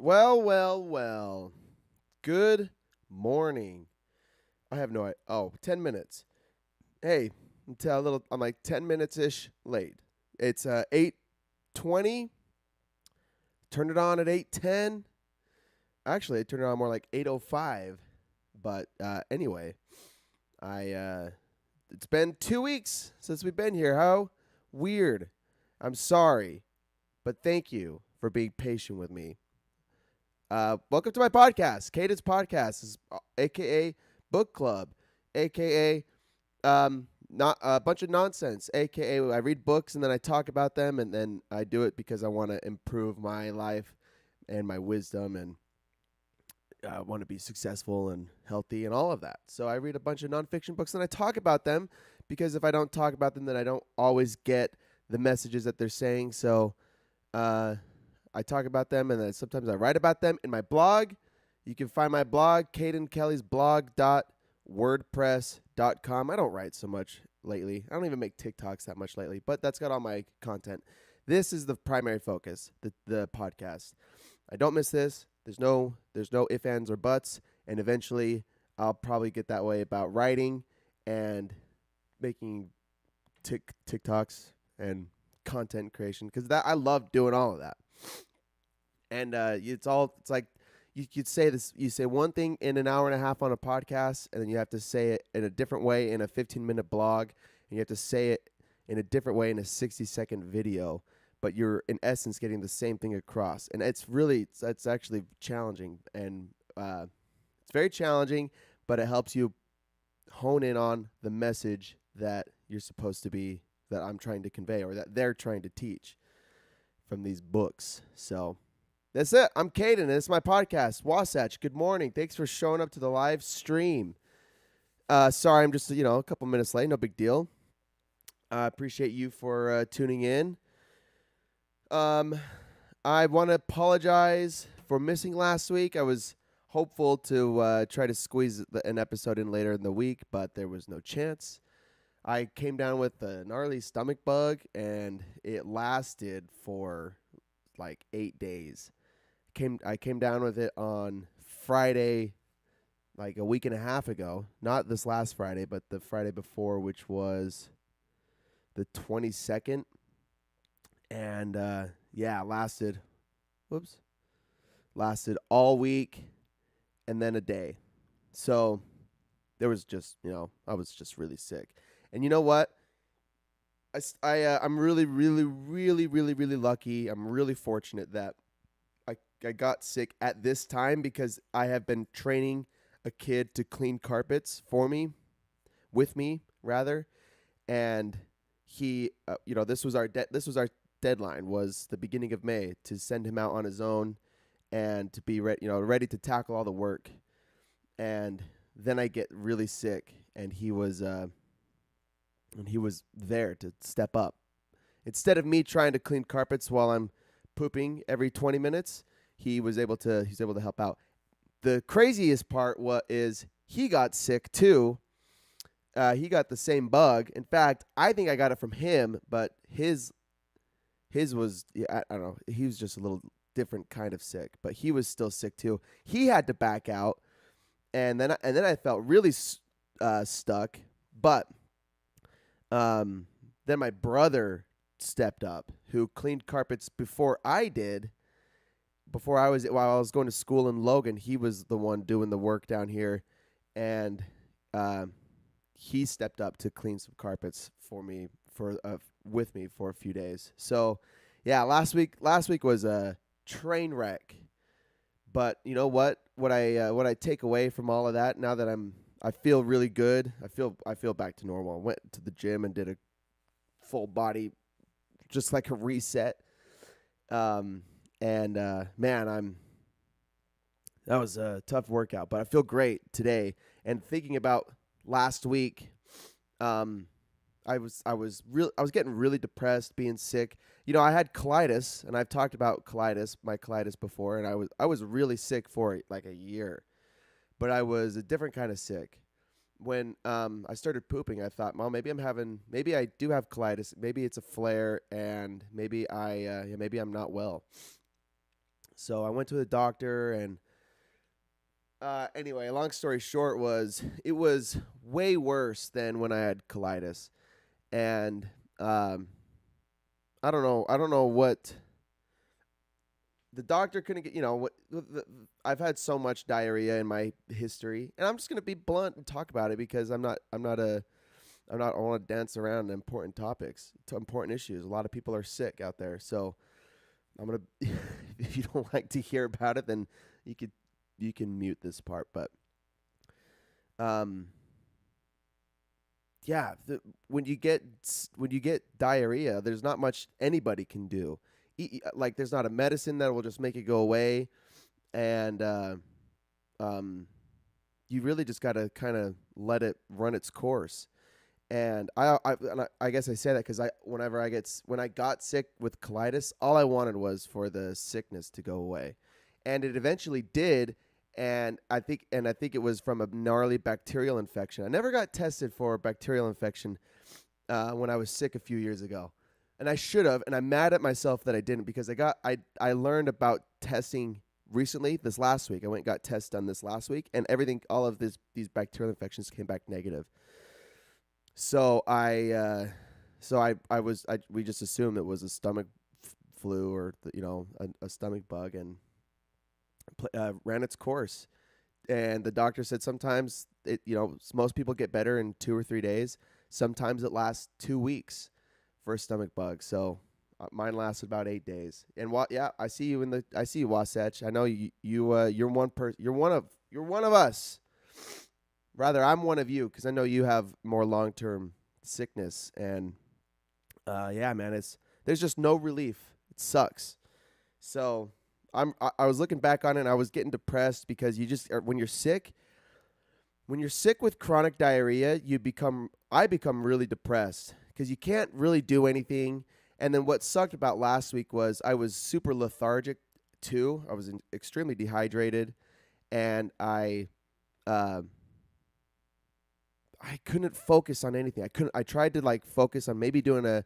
Well. Good morning. I have no idea. Oh, 10 minutes. Hey, I'm like 10 minutes ish late. It's 8:20. Turned it on at 8:10. Actually, I turned it on more like 8:05. But anyway, I it's been 2 weeks since we've been here. How weird. I'm sorry, but thank you for being patient with me. Welcome to my podcast, Cadence Podcast, aka Book Club, aka not a bunch of nonsense, aka I read books and then I talk about them, and then I do it because I want to improve my life and my wisdom, and I want to be successful and healthy and all of that. So I read a bunch of nonfiction books and I talk about them because if I don't talk about them, then I don't always get the messages that they're saying. So I talk about them, and then sometimes I write about them in my blog. You can find my blog, cadenkelly'sblog.wordpress.com. I don't write so much lately. I don't even make TikToks that much lately, but that's got all my content. This is the primary focus, the podcast. I don't miss this. There's no ifs, ands, or buts, and eventually I'll probably get that way about writing and making TikToks and content creation, because that I love doing all of that. And it's like you could say this. You say one thing in an hour and a half on a podcast, and then you have to say it in a different way in a 15-minute blog, and you have to say it in a different way in a 60-second video. But you're in essence getting the same thing across, and it's actually challenging, and it's very challenging. But it helps you hone in on the message that you're supposed to be, that I'm trying to convey, or that they're trying to teach from these books. So that's it. I'm Caden, and it's my podcast, Wasatch. Good morning. Thanks for showing up to the live stream. Sorry, I'm just a couple minutes late. No big deal. I appreciate you for tuning in. I want to apologize for missing last week. I was hopeful to try to squeeze an episode in later in the week, but there was no chance. I came down with a gnarly stomach bug, and it lasted for like 8 days. I came down with it on Friday, like a week and a half ago. Not this last Friday, but the Friday before, which was the 22nd. And lasted all week and then a day. So there was just, I was just really sick. And you know what? I'm really, really, really, really, really lucky. I'm really fortunate that I got sick at this time, because I have been training a kid to clean carpets with me rather, and he, this was our deadline, was the beginning of May, to send him out on his own and to be ready to tackle all the work. And then I get really sick, and he was there to step up. Instead of me trying to clean carpets while I'm pooping every 20 minutes, he's able to help out. The craziest part is he got sick too. He got the same bug. In fact, I think I got it from him, but his was, I don't know, he was just a little different kind of sick, but he was still sick too. He had to back out, and then I felt really stuck. But then my brother stepped up, who cleaned carpets before I did. While I was going to school in Logan, he was the one doing the work down here, and he stepped up to clean some carpets with me for a few days. So, yeah, last week was a train wreck. But you know what? What I take away from all of that, now that I feel really good. I feel back to normal. I went to the gym and did a full body, just like a reset. Man, that was a tough workout, but I feel great today. And thinking about last week, I was getting really depressed, being sick. I had colitis, and I've talked about my colitis before, and I was really sick for like a year. But I was a different kind of sick. When I started pooping, I thought, well, maybe I do have colitis. Maybe it's a flare, and maybe I'm not well. So I went to the doctor, and anyway, long story short was it was way worse than when I had colitis, and um, I don't know what the doctor couldn't get. I've had so much diarrhea in my history, and I'm just gonna be blunt and talk about it because I want to dance around important topics, to important issues. A lot of people are sick out there, so I'm gonna. If you don't like to hear about it, then you could you can mute this part. But um, yeah, when you get diarrhea, there's not much anybody can do. Like there's not a medicine that will just make it go away, and um, you really just got to kind of let it run its course. And I guess I say that because when I got sick with colitis, all I wanted was for the sickness to go away, and it eventually did. And I think it was from a gnarly bacterial infection. I never got tested for a bacterial infection when I was sick a few years ago, and I should have. And I'm mad at myself that I didn't because I learned about testing recently this last week. I went and got tests done this last week, and all of these bacterial infections came back negative. So we just assumed it was a stomach flu or a stomach bug, and ran its course. And the doctor said sometimes most people get better in 2 or 3 days. Sometimes it lasts 2 weeks for a stomach bug. So mine lasted about 8 days. And yeah, I see you, Wasatch. I know you're one of us. Rather, I'm one of you because I know you have more long term sickness, and yeah, man, there's just no relief. It sucks. So I was looking back on it, and I was getting depressed because when you're sick with chronic diarrhea, I become really depressed because you can't really do anything. And then what sucked about last week was I was super lethargic too. I was extremely dehydrated, and uh, I couldn't focus on anything. I tried to like focus on maybe doing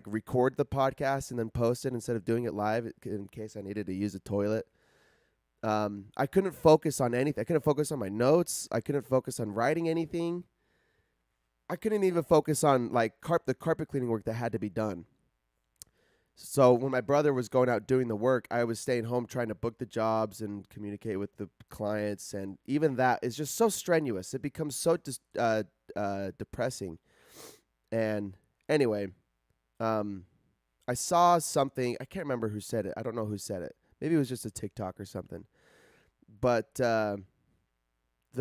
record the podcast and then post it instead of doing it live in case I needed to use a toilet. I couldn't focus on anything. I couldn't focus on my notes. I couldn't focus on writing anything. I couldn't even focus on like the carpet cleaning work that had to be done. So when my brother was going out doing the work, I was staying home trying to book the jobs and communicate with the clients, and even that is just so strenuous. It becomes so depressing. And anyway, um, I saw something. I can't remember who said it. I don't know who said it. Maybe it was just a TikTok or something. But the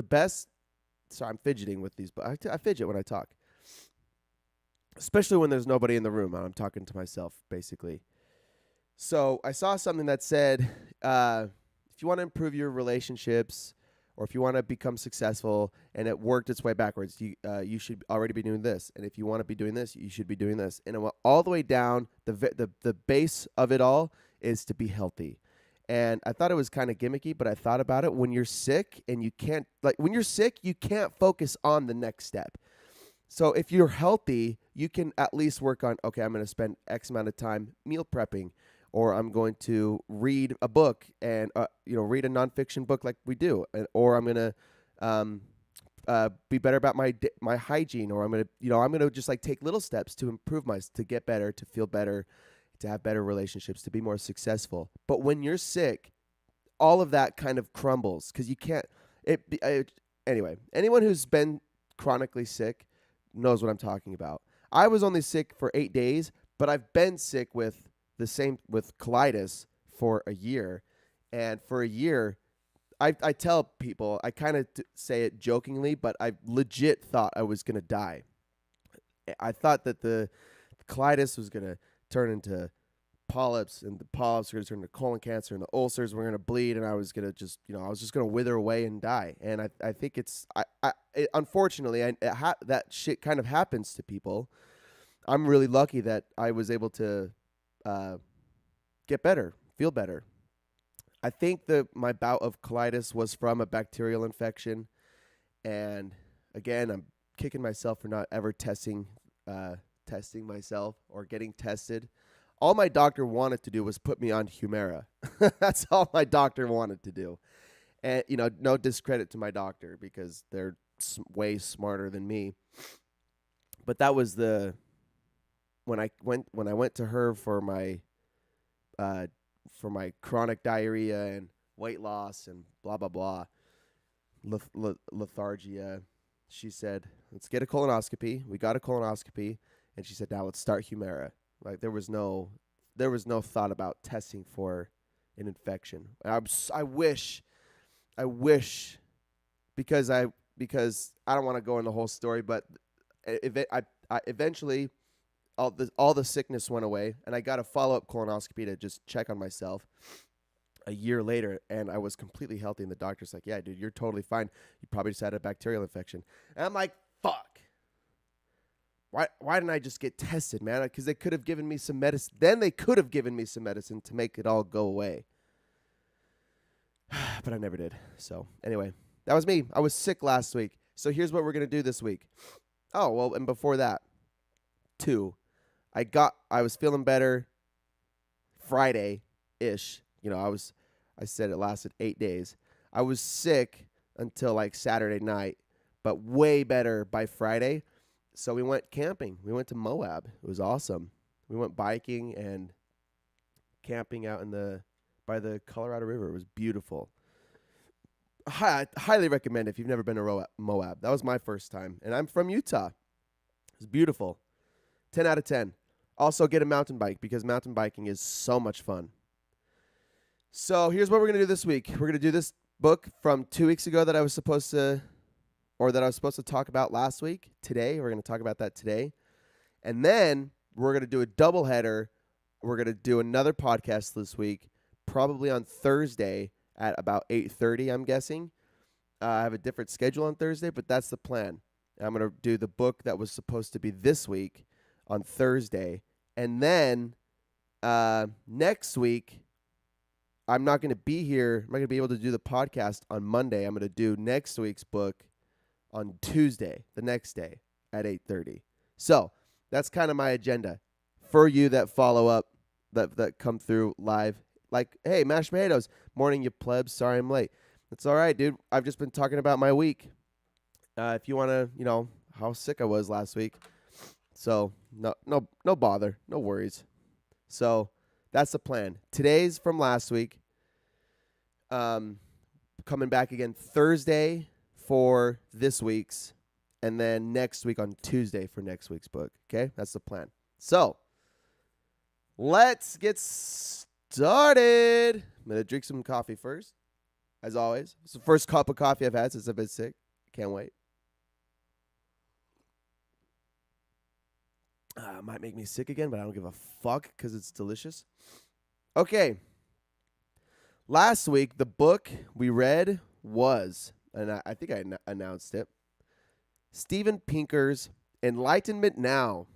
best. Sorry, I'm fidgeting with these, but I fidget when I talk, especially when there's nobody in the room. I'm talking to myself, basically. So I saw something that said, if you want to improve your relationships or if you want to become successful, and it worked its way backwards, you should already be doing this. And if you want to be doing this, you should be doing this. And it went all the way down. The base of it all is to be healthy. And I thought it was kind of gimmicky, but I thought about it. When you're sick and when you're sick, you can't focus on the next step. So if you're healthy, you can at least work on, okay, I'm going to spend X amount of time meal prepping, or I'm going to read a book and, read a nonfiction book like we do, or I'm going to be better about my hygiene, or I'm going to just like take little steps to improve to get better, to feel better, to have better relationships, to be more successful. But when you're sick, all of that kind of crumbles because you can't. Anyway, anyone who's been chronically sick knows what I'm talking about. I was only sick for 8 days, but I've been sick with colitis for a year, and for a year, I tell people, I kind of say it jokingly, but I legit thought I was gonna die. I thought that the colitis was gonna turn into polyps, and the polyps were gonna turn into colon cancer, and the ulcers were gonna bleed, and I was gonna just gonna wither away and die. And I think unfortunately, that shit kind of happens to people. I'm really lucky that I was able to get better, feel better. I think that my bout of colitis was from a bacterial infection, and again, I'm kicking myself for not ever testing myself or getting tested. All my doctor wanted to do was put me on Humira. That's all my doctor wanted to do. And, no discredit to my doctor because they're way smarter than me. But that was when I went to her uh, for my chronic diarrhea and weight loss and blah, blah, blah, lethargia. She said, let's get a colonoscopy. We got a colonoscopy. And she said, now let's start Humira. Like there was no thought about testing for an infection. I wish, because I don't want to go in the whole story, but I eventually all the sickness went away, and I got a follow-up colonoscopy to just check on myself a year later, and I was completely healthy, and the doctor's like, yeah, dude, you're totally fine. You probably just had a bacterial infection. And I'm like, fuck. Why didn't I just get tested, man? Because they could have given me some medicine. Then they could have given me some medicine to make it all go away. But I never did. So anyway, that was me. I was sick last week. So here's what we're going to do this week. Oh, well, and before that, I was feeling better Friday-ish. I said it lasted 8 days. I was sick until like Saturday night, but way better by Friday. So we went camping. We went to Moab. It was awesome. We went biking and camping out by the Colorado River. It was beautiful. I highly recommend it if you've never been to Moab. That was my first time, and I'm from Utah. It was beautiful. 10 out of 10. Also get a mountain bike because mountain biking is so much fun. So here's what we're going to do this week. We're going to do this book from 2 weeks ago that I was supposed to talk about last week. Today, we're going to talk about that today. And then we're going to do a doubleheader. We're going to do another podcast this week, probably on Thursday at about 8:30, I'm guessing. I have a different schedule on Thursday, but that's the plan. I'm going to do the book that was supposed to be this week on Thursday. And then next week, I'm not going to be here. I'm not going to be able to do the podcast on Monday. I'm going to do next week's book on Tuesday, the next day at 8:30. So that's kind of my agenda for you that follow up, that come through live. Like, hey, mashed potatoes, morning, you plebs. Sorry I'm late. It's all right, dude. I've just been talking about my week. If you want to, how sick I was last week. So no bother, no worries. So that's the plan. Today's from last week. Coming back again Thursday for this week's, and then next week on Tuesday for next week's book. Okay, that's the plan. So let's get started. I'm gonna drink some coffee first, as always. It's the first cup of coffee I've had since I've been sick. Can't wait. Might make me sick again, but I don't give a fuck because it's delicious. Okay. Last week, the book we read was, and I think I announced it, Steven Pinker's Enlightenment Now,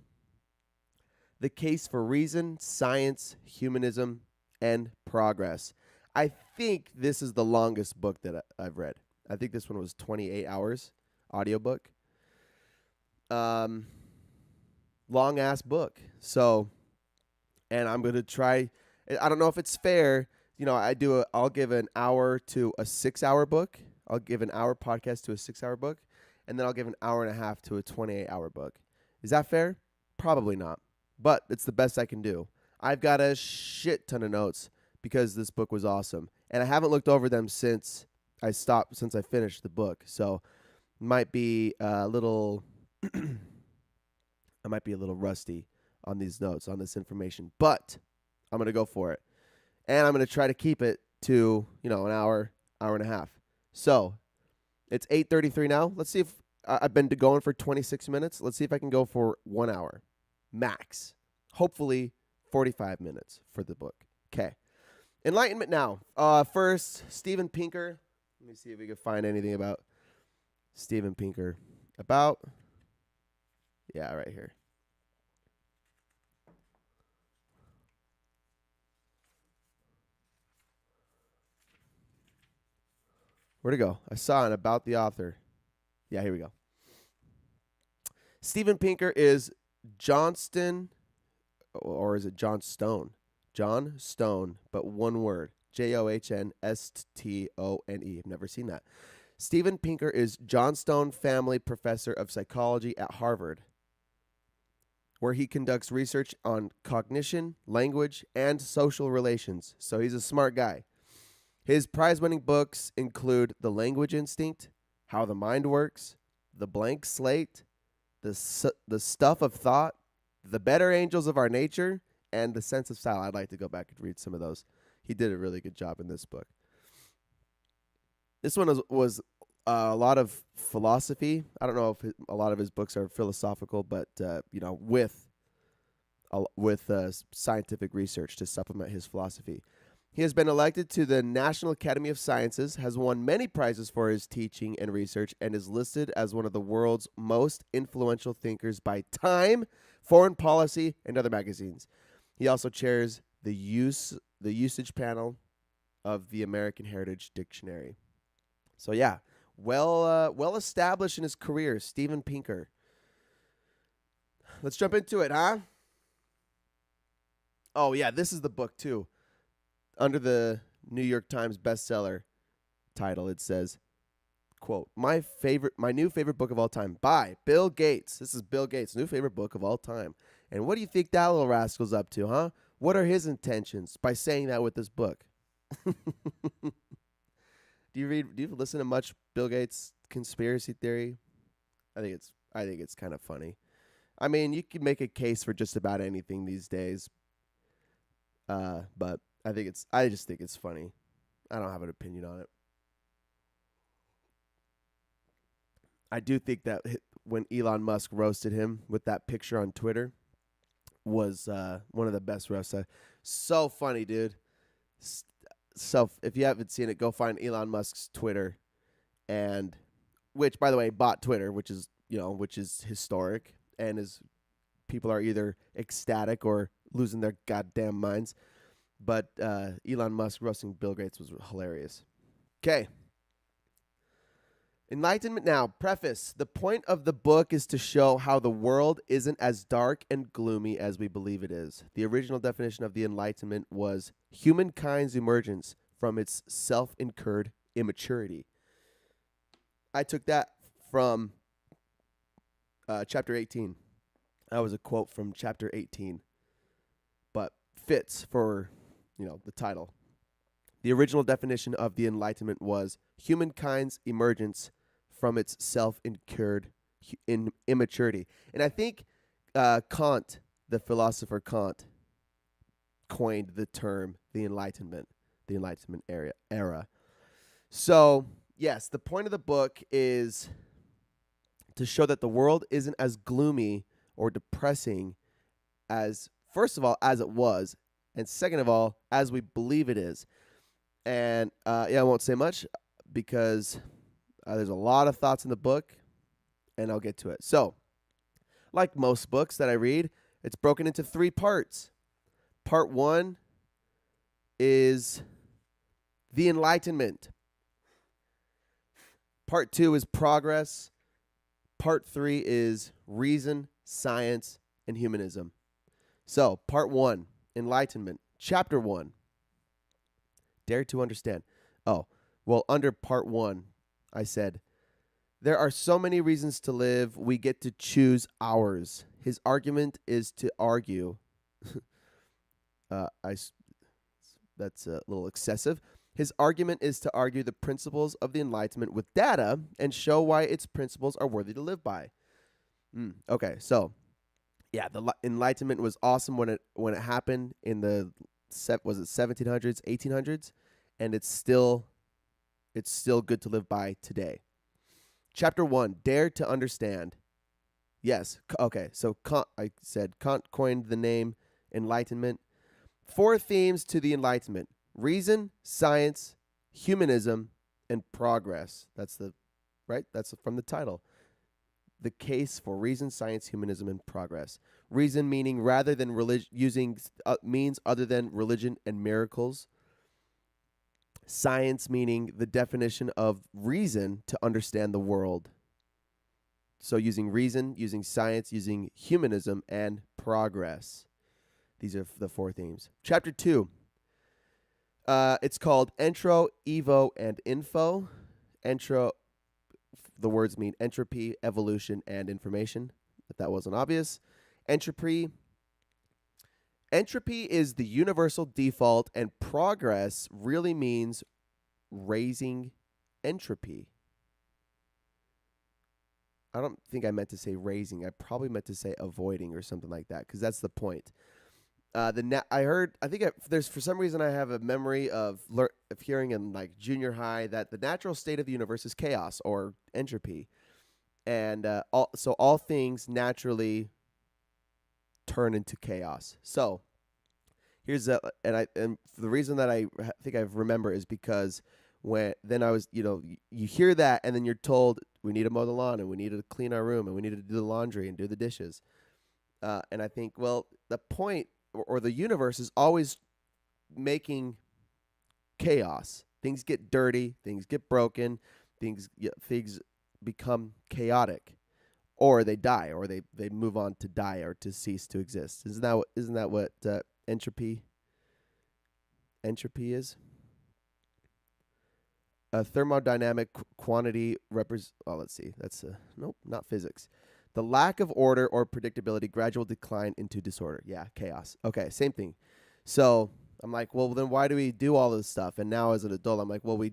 The Case for Reason, Science, Humanism, and Progress. I think this is the longest book that I've read. I think this one was 28 hours, audiobook. Long-ass book. So, and I'm going to try, I don't know if it's fair, I'll give an hour to a 6-hour book. I'll give an hour podcast to a 6-hour book, and then I'll give an hour and a half to a 28-hour book. Is that fair? Probably not, but it's the best I can do. I've got a shit ton of notes because this book was awesome, and I haven't looked over them since I finished the book, so might be a little I might be a little rusty on these notes, on this information, but I'm going to go for it. And I'm going to try to keep it to, an hour and a half. So it's 8:33 now. Let's see if I've been going for 26 minutes. Let's see if I can go for 1 hour max. Hopefully 45 minutes for the book. Okay. Enlightenment Now. First, Steven Pinker. Let me see if we can find anything about Steven Pinker. Yeah, right here. Where'd it go? I saw it about the author. Yeah, here we go. Steven Pinker is Johnston or is it John Stone? John Stone, but one word. Johnstone. I've never seen that. Steven Pinker is John Stone Family Professor of Psychology at Harvard, where he conducts research on cognition, language, and social relations. So he's a smart guy. His prize-winning books include The Language Instinct, How the Mind Works, The Blank Slate, The Stuff of Thought, The Better Angels of Our Nature, and The Sense of Style. I'd like to go back and read some of those. He did a really good job in this book. This one was a lot of philosophy. I don't know if a lot of his books are philosophical, but with scientific research to supplement his philosophy. He has been elected to the National Academy of Sciences, has won many prizes for his teaching and research, and is listed as one of the world's most influential thinkers by Time, Foreign Policy, and other magazines. He also chairs the usage panel of the American Heritage Dictionary. So yeah, well established in his career, Steven Pinker. Let's jump into it, huh? Oh yeah, this is the book too. Under the New York Times bestseller title, it says, quote, my new favorite book of all time by Bill Gates. This is Bill Gates' new favorite book of all time. And what do you think that little rascal's up to, huh? What are his intentions by saying that with this book? Do you listen to much Bill Gates conspiracy theory? I think it's kind of funny. I mean, you can make a case for just about anything these days. But I just think it's funny. I don't have an opinion on it. I do think that when Elon Musk roasted him with that picture on Twitter was one of the best roasts. So funny, dude. So if you haven't seen it, go find Elon Musk's Twitter, and which, by the way, bought Twitter, which is historic, and people are either ecstatic or losing their goddamn minds. But Elon Musk roasting Bill Gates was hilarious. Okay. Enlightenment Now. Preface. The point of the book is to show how the world isn't as dark and gloomy as we believe it is. The original definition of the Enlightenment was humankind's emergence from its self-incurred immaturity. I took that from chapter 18. That was a quote from chapter 18, but fits for, the title. The original definition of the Enlightenment was humankind's emergence from its self-incurred immaturity. And I think Kant, the philosopher Kant, coined the term the Enlightenment era. So, yes, the point of the book is to show that the world isn't as gloomy or depressing as, first of all, as it was, and second of all, as we believe it is. And I won't say much because there's a lot of thoughts in the book, and I'll get to it. So, like most books that I read, it's broken into 3 parts. Part 1 is the Enlightenment. Part 2 is progress. Part 3 is reason, science, and humanism. So, part 1, Enlightenment. Chapter 1. Dare to understand. Oh, well, under part 1, I said, there are so many reasons to live, we get to choose ours. His argument is to argue. That's a little excessive. His argument is to argue the principles of the Enlightenment with data and show why its principles are worthy to live by. Okay, so, yeah, the Enlightenment was awesome when it happened in the 1700s, 1800s, and it's still good to live by today. Chapter 1, Dare to Understand. Yes, okay, so Kant coined the name Enlightenment. 4 themes to the Enlightenment: reason, science, humanism, and progress. That's from the title. The case for reason, science, humanism, and progress. Reason meaning rather than using means other than religion and miracles. Science meaning the definition of reason to understand the world. So using reason, using science, using humanism, and progress. These are the four themes. Chapter 2. It's called Intro, Evo, and Info. Intro, the words mean entropy, evolution, and information, if that wasn't obvious. Entropy. Entropy is the universal default, and progress really means raising entropy. I don't think I meant to say raising. I probably meant to say avoiding or something like that, because that's the point. There's for some reason I have a memory of hearing in like junior high that the natural state of the universe is chaos or entropy, and all things naturally turn into chaos. So here's and the reason that I think I remember is because when then I was you hear that and then you're told we need to mow the lawn and we need to clean our room and we need to do the laundry and do the dishes, and I think well the point or the universe is always making chaos. Things get dirty, things get broken, things become chaotic, or they die, or they move on to die or to cease to exist. Isn't that what entropy is? A thermodynamic quantity let's see. That's nope, not physics. The lack of order or predictability, gradual decline into disorder. Yeah, chaos. Okay, same thing. So I'm like, well, then why do we do all this stuff? And now as an adult, I'm like, well, we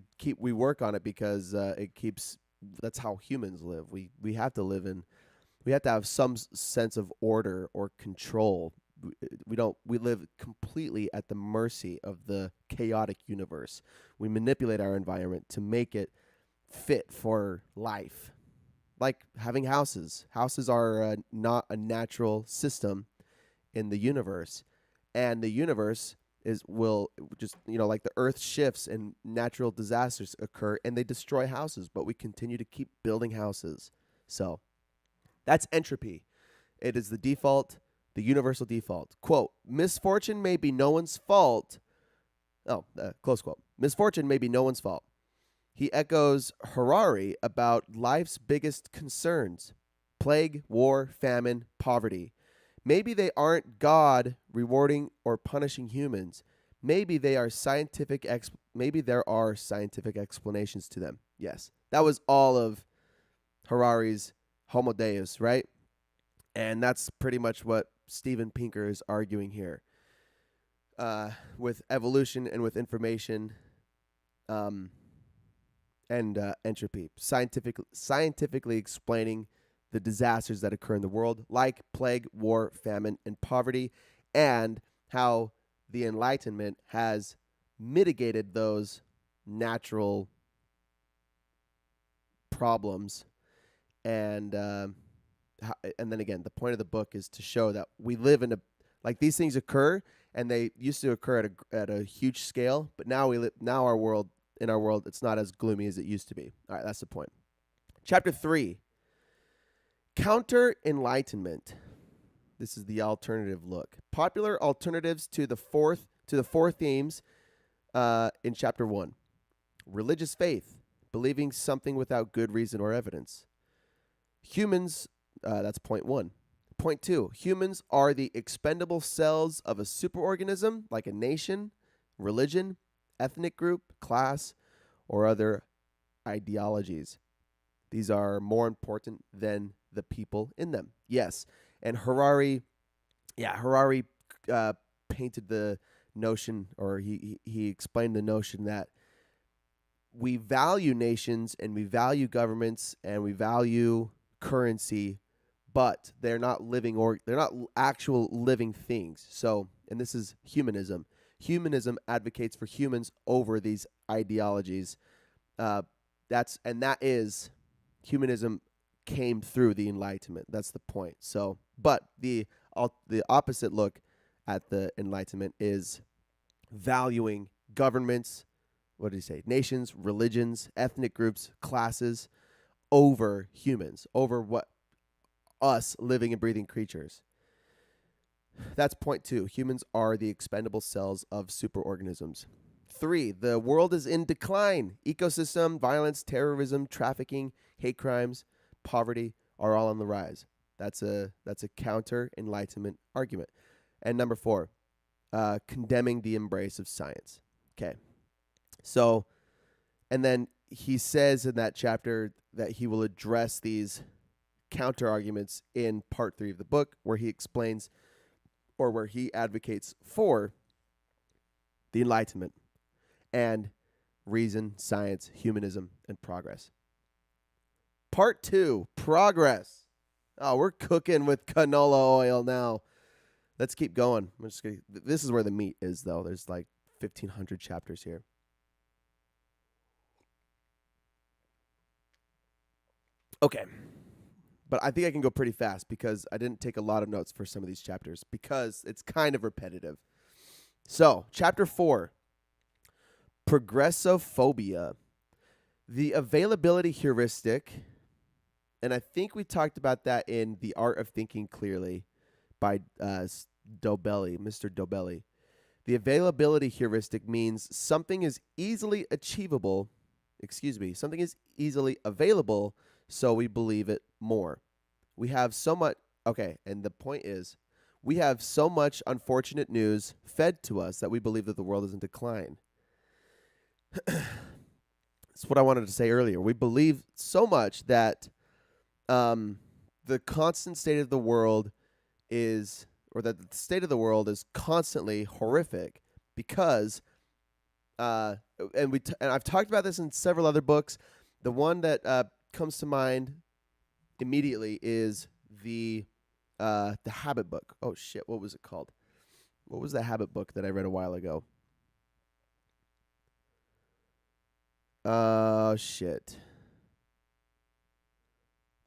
work on it because that's how humans live. We have to have some sense of order or control. We live completely at the mercy of the chaotic universe. We manipulate our environment to make it fit for life. Like having houses. Houses are not a natural system in the universe. And the universe will just, like the earth shifts and natural disasters occur and they destroy houses, but we continue to keep building houses. So that's entropy. It is the default, the universal default. Quote, misfortune may be no one's fault. Close quote. Misfortune may be no one's fault. He echoes Harari about life's biggest concerns: plague, war, famine, poverty. Maybe they aren't God rewarding or punishing humans. Maybe there are scientific explanations to them. Yes, that was all of Harari's Homo Deus, right? And that's pretty much what Steven Pinker is arguing here. With evolution and with information, and entropy, scientifically explaining the disasters that occur in the world, like plague, war, famine, and poverty, and how the Enlightenment has mitigated those natural problems. And then again, the point of the book is to show that we live in these things occur, and they used to occur at a huge scale, but now our world. In our world, it's not as gloomy as it used to be. All right, that's the point. Chapter 3, Counter-Enlightenment. This is the alternative look. Popular alternatives to the four themes in Chapter 1. Religious faith, believing something without good reason or evidence. Humans, that's point 1. Point 2, humans are the expendable cells of a superorganism, like a nation, religion, ethnic group, class, or other ideologies. These are more important than the people in them. Yes. And Harari painted the notion, or he explained the notion that we value nations and we value governments and we value currency, but they're not actual living things. So, and this is humanism. Humanism advocates for humans over these ideologies. Humanism came through the Enlightenment. That's the point. So, but the opposite look at the Enlightenment is valuing governments. What did he say? Nations, religions, ethnic groups, classes over humans, over what us living and breathing creatures. That's point 2. Humans are the expendable cells of superorganisms. 3, the world is in decline. Ecosystem, violence, terrorism, trafficking, hate crimes, poverty are all on the rise. That's a counter-Enlightenment argument. And number 4, condemning the embrace of science. Okay. So, and then he says in that chapter that he will address these counter arguments in part 3 of the book, where he explains or where he advocates for the Enlightenment and reason, science, humanism, and progress. Part 2, progress. Oh, we're cooking with canola oil now. Let's keep going. This is where the meat is, though. There's like 1,500 chapters here. Okay. But I think I can go pretty fast because I didn't take a lot of notes for some of these chapters because it's kind of repetitive. So, chapter 4, progressophobia. The availability heuristic, and I think we talked about that in The Art of Thinking Clearly by Dobelli, Mr. Dobelli. The availability heuristic means something is easily achievable, something is easily available, so we believe it more. We have so much, and the point is, we have so much unfortunate news fed to us that we believe that the world is in decline. That's what I wanted to say earlier. We believe so much that the constant state of the world is, or that the state of the world is constantly horrific because, and I've talked about this in several other books. The one that comes to mind immediately is the Habit book. Oh shit, what was it called? What was the Habit book that I read a while ago? Shit.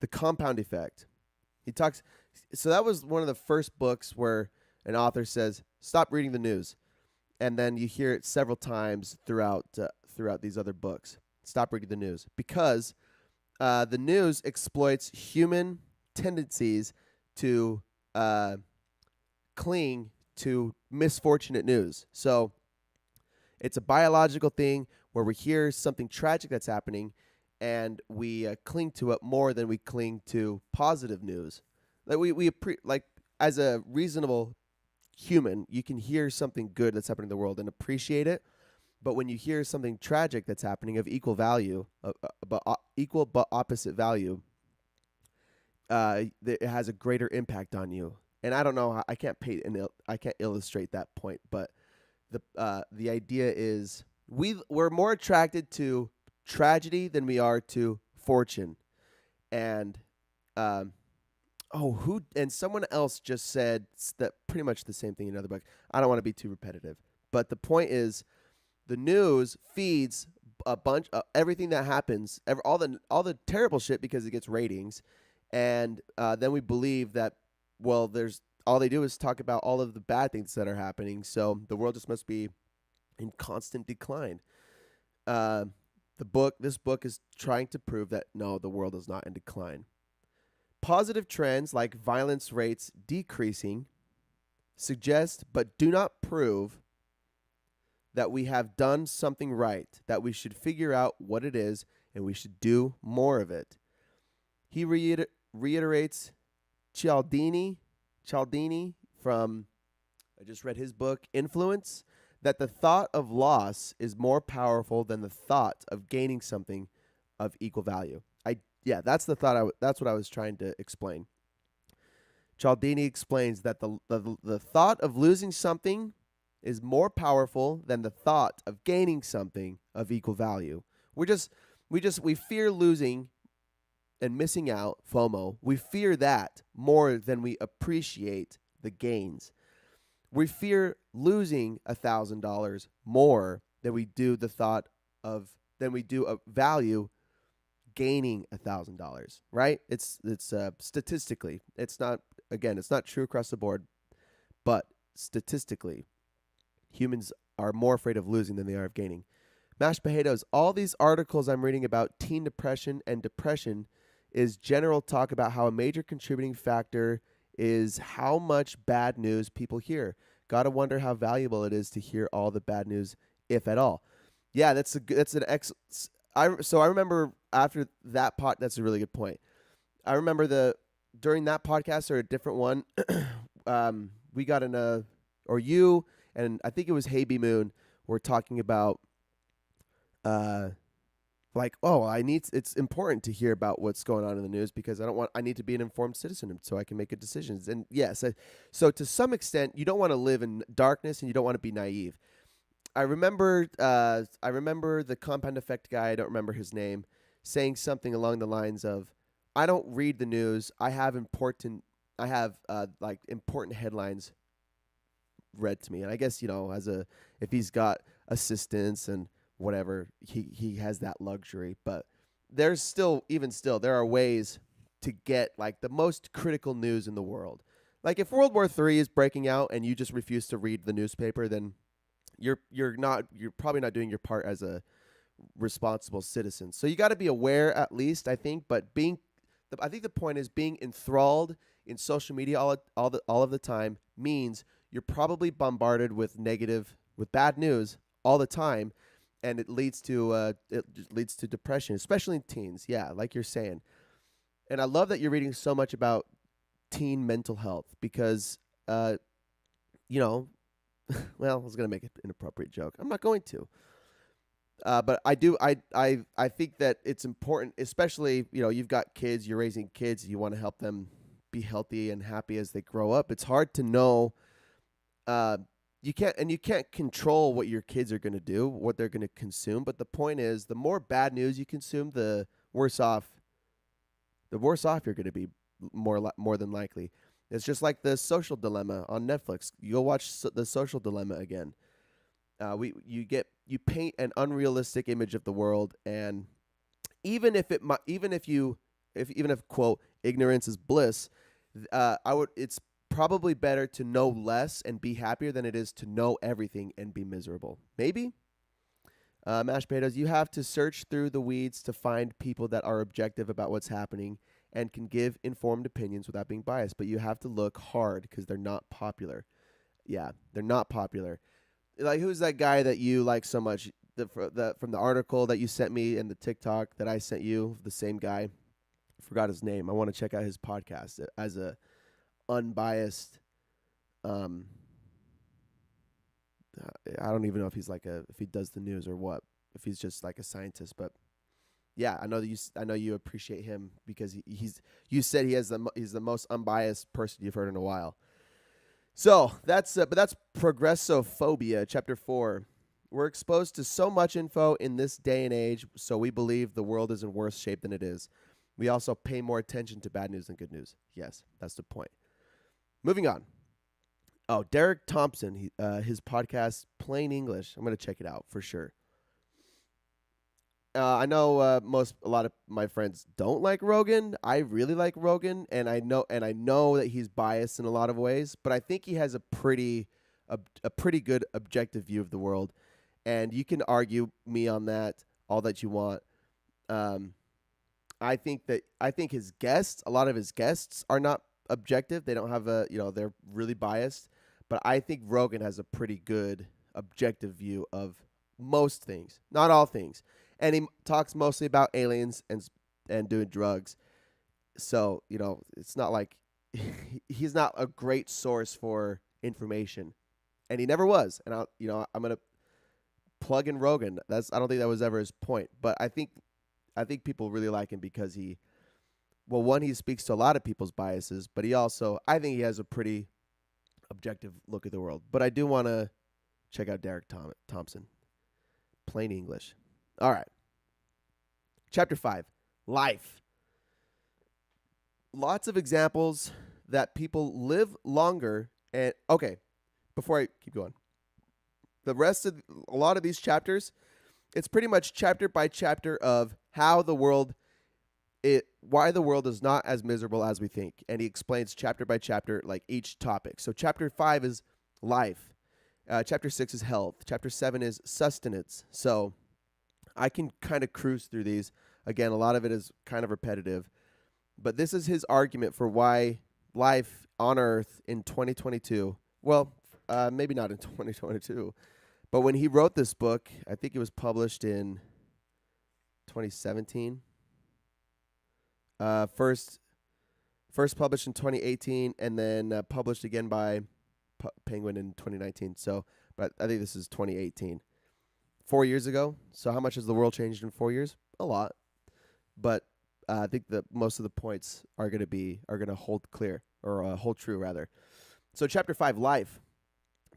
The Compound Effect. He talks. So that was one of the first books where an author says, "Stop reading the news," and then you hear it several times throughout these other books. Stop reading the news because the news exploits human tendencies to cling to misfortunate news. So it's a biological thing where we hear something tragic that's happening, and we cling to it more than we cling to positive news. Like as a reasonable human, you can hear something good that's happening in the world and appreciate it. But when you hear something tragic that's happening of equal value, equal but opposite value, it has a greater impact on you. And I don't know, I can't illustrate that point, but the idea is we're more attracted to tragedy than we are to fortune. And someone else just said that pretty much the same thing in another book. I don't want to be too repetitive, but the point is, the news feeds a bunch of everything that happens, all the terrible shit because it gets ratings, and then we believe that there's all they do is talk about all of the bad things that are happening, so the world just must be in constant decline. This book is trying to prove that no, the world is not in decline. Positive trends like violence rates decreasing suggest but do not prove that we have done something right, that we should figure out what it is and we should do more of it. He reiterates Cialdini from, I just read his book, Influence, that the thought of loss is more powerful than the thought of gaining something of equal value. That's the thought. That's what I was trying to explain. Cialdini explains that the thought of losing something is more powerful than the thought of gaining something of equal value. We fear losing and missing out, FOMO. We fear that more than we appreciate the gains. We fear losing $1,000 more than we do value gaining $1,000, right? It's statistically, it's not true across the board, but statistically, humans are more afraid of losing than they are of gaining. Mashed potatoes, all these articles I'm reading about teen depression and depression is general talk about how a major contributing factor is how much bad news people hear. Gotta wonder how valuable it is to hear all the bad news, if at all. Yeah, I remember after that that's a really good point. I remember during that podcast or a different one, we got you and I think it was Hey Be Moon, were talking about uh like, oh, it's important to hear about what's going on in the news because I need to be an informed citizen so I can make good decisions. And yes, so to some extent, you don't want to live in darkness and you don't want to be naive. I remember the compound effect guy, I don't remember his name, saying something along the lines of, I don't read the news. I have like important headlines read to me. And I guess, if he's got assistants and whatever, he has that luxury. But even still, there are ways to get like the most critical news in the world. Like if World War III is breaking out and you just refuse to read the newspaper, then you're probably not doing your part as a responsible citizen. So you got to be aware at least, I think. But I think the point is being enthralled in social media all of the time means you're probably bombarded with bad news all the time, and it leads to depression, especially in teens. Yeah, like you're saying. And I love that you're reading so much about teen mental health because, you know, well, I was gonna make an inappropriate joke. I'm not going to. But I do. I think that it's important, especially you've got kids, you're raising kids, you want to help them be healthy and happy as they grow up. It's hard to know. You can't control what your kids are going to do, what they're going to consume. But the point is, the more bad news you consume, the worse off. The worse off you're going to be, more than likely. It's just like the Social Dilemma on Netflix. You go watch the Social Dilemma again. You paint an unrealistic image of the world, and even if quote ignorance is bliss, it's probably better to know less and be happier than it is to know everything and be miserable. Maybe. Mashed potatoes, you have to search through the weeds to find people that are objective about what's happening and can give informed opinions without being biased. But you have to look hard because they're not popular. Yeah, they're not popular. Like, who's that guy that you like so much? From the article that you sent me and the TikTok that I sent you, the same guy. I forgot his name. I want to check out his podcast as a unbiased. I don't even know if he's if he does the news or what. If he's just like a scientist, but yeah, I know you appreciate him because you said he's the most unbiased person you've heard in a while. So that's progressophobia, chapter 4. We're exposed to so much info in this day and age, so we believe the world is in worse shape than it is. We also pay more attention to bad news than good news. Yes, that's the point. Moving on. Oh, Derek Thompson, his podcast, Plain English. I'm going to check it out for sure. I know a lot of my friends don't like Rogan. I really like Rogan, and I know that he's biased in a lot of ways, but I think he has a pretty good objective view of the world, and you can argue me on that all that you want. I think a lot of his guests are not objective. They don't have they're really biased, but I think Rogan has a pretty good objective view of most things, not all things. And he talks mostly about aliens and doing drugs. So, it's not like he's not a great source for information. And he never was. And I'm going to plug in Rogan. I don't think that was ever his point, but I think people really like him because he speaks to a lot of people's biases, but I think he has a pretty objective look at the world. But I do want to check out Derek Thompson. Plain English. All right. Chapter 5, life. Lots of examples that people live longer. And okay, before I keep going, a lot of these chapters, it's pretty much chapter by chapter of why the world is not as miserable as we think. And he explains chapter by chapter, like each topic. So chapter 5 is life. Chapter 6 is health. Chapter 7 is sustenance. So I can kind of cruise through these. Again, a lot of it is kind of repetitive. But this is his argument for why life on Earth in 2022, well, maybe not in 2022, but when he wrote this book, I think it was published in 2017. First published in 2018, and then published again by Penguin in 2019. So but I think this is 2018. 4 years ago. So how much has the world changed in 4 years? A lot. But I think that most of the points are gonna hold clear or hold true rather. So chapter 5, life.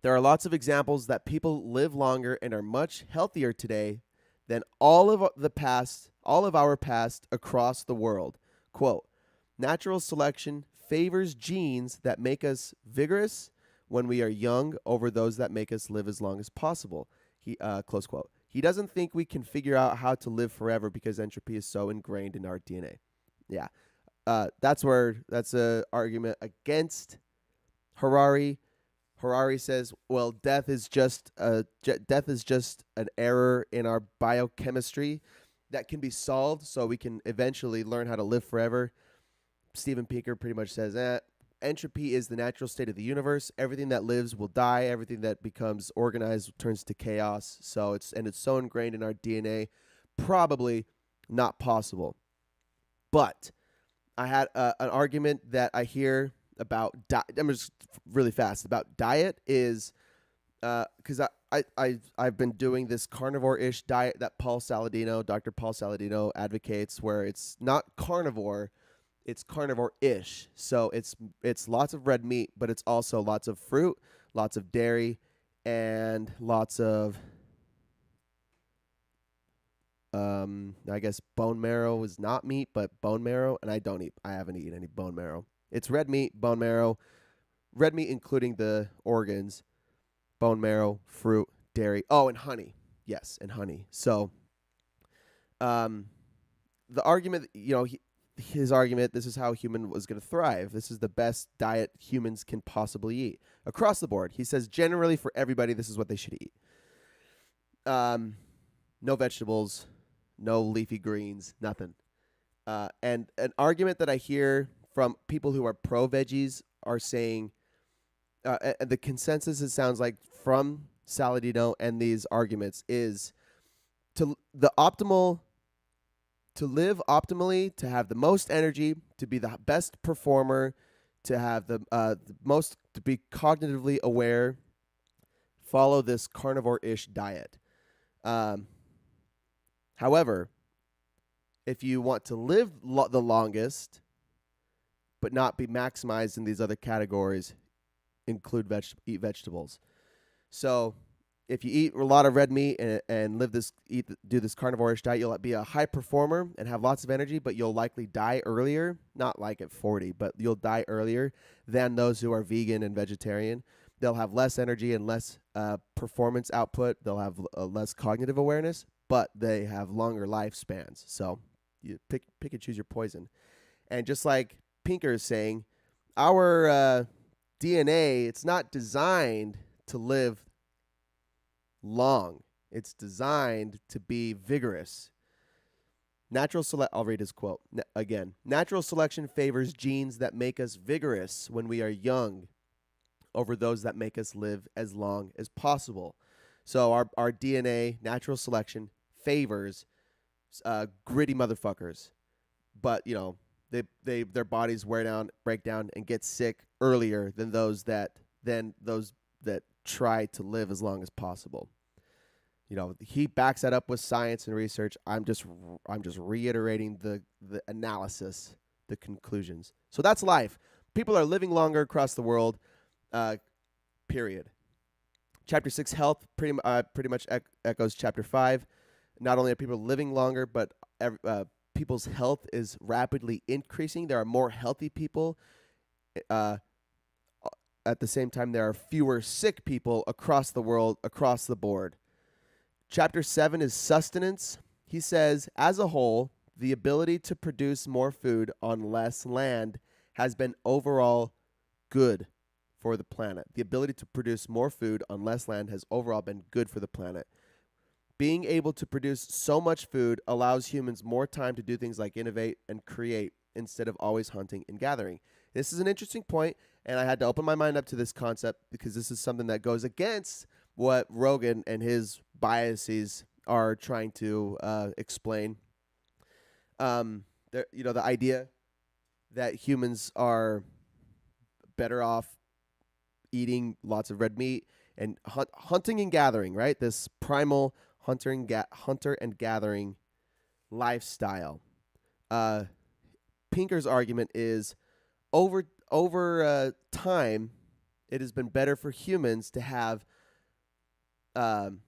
There are lots of examples that people live longer and are much healthier today than all of our past across the world. Quote, natural selection favors genes that make us vigorous when we are young over those that make us live as long as possible. Close quote. He doesn't think we can figure out how to live forever because entropy is so ingrained in our DNA. Yeah. That's a argument against Harari. Harari says, well, death is just an error in our biochemistry that can be solved so we can eventually learn how to live forever. Steven Pinker pretty much says, entropy is the natural state of the universe. Everything that lives will die. Everything that becomes organized turns to chaos. So it's so ingrained in our DNA, probably not possible. But I had an argument that I hear about I'm just really fast about diet is because I've been doing this carnivore-ish diet that Dr. Paul Saladino advocates, where it's not carnivore, it's carnivore-ish. So it's lots of red meat, but it's also lots of fruit, lots of dairy, and lots of I guess bone marrow is not meat, but bone marrow, and I haven't eaten any bone marrow. It's red meat, bone marrow, red meat including the organs, bone marrow, fruit, dairy. Oh, and honey. Yes, and honey. So, the argument, his argument, this is how human was going to thrive. This is the best diet humans can possibly eat across the board. He says generally for everybody, this is what they should eat. No vegetables, no leafy greens, nothing. And an argument that I hear from people who are pro-veggies are saying, the consensus, it sounds like, from Saladino and these arguments is to live optimally, to have the most energy, to be the best performer, to have the most, to be cognitively aware, follow this carnivore-ish diet. However, if you want to live the longest, but not be maximized in these other categories, eat vegetables. So if you eat a lot of red meat and do this carnivore-ish diet, you'll be a high performer and have lots of energy, but you'll likely die earlier, not like at 40, but you'll die earlier than those who are vegan and vegetarian. They'll have less energy and less performance output. They'll have less cognitive awareness, but they have longer lifespans. So you pick and choose your poison. And just like Pinker is saying, our DNA, it's not designed to live long. It's designed to be vigorous. I'll read his quote again. Natural selection favors genes that make us vigorous when we are young over those that make us live as long as possible. So our DNA, natural selection, favors gritty motherfuckers. But, their bodies break down, and get sick earlier than those that try to live as long as possible. He backs that up with science and research. I'm just reiterating the analysis, the conclusions. So that's life. People are living longer across the world. Period. Chapter 6, health, pretty much echoes Chapter 5. Not only are people living longer, but people's health is rapidly increasing. There are more healthy people. At the same time, there are fewer sick people across the world, across the board. Chapter 7 is sustenance. He says, as a whole, the ability to produce more food on less land has been overall good for the planet. The ability to produce more food on less land has overall been good for the planet. Being able to produce so much food allows humans more time to do things like innovate and create instead of always hunting and gathering. This is an interesting point, and I had to open my mind up to this concept because this is something that goes against what Rogan and his biases are trying to explain. The idea that humans are better off eating lots of red meat and hunting and gathering, right? This primal hunter and gathering lifestyle. Uh, Pinker's argument is over time, it has been better for humans to have um,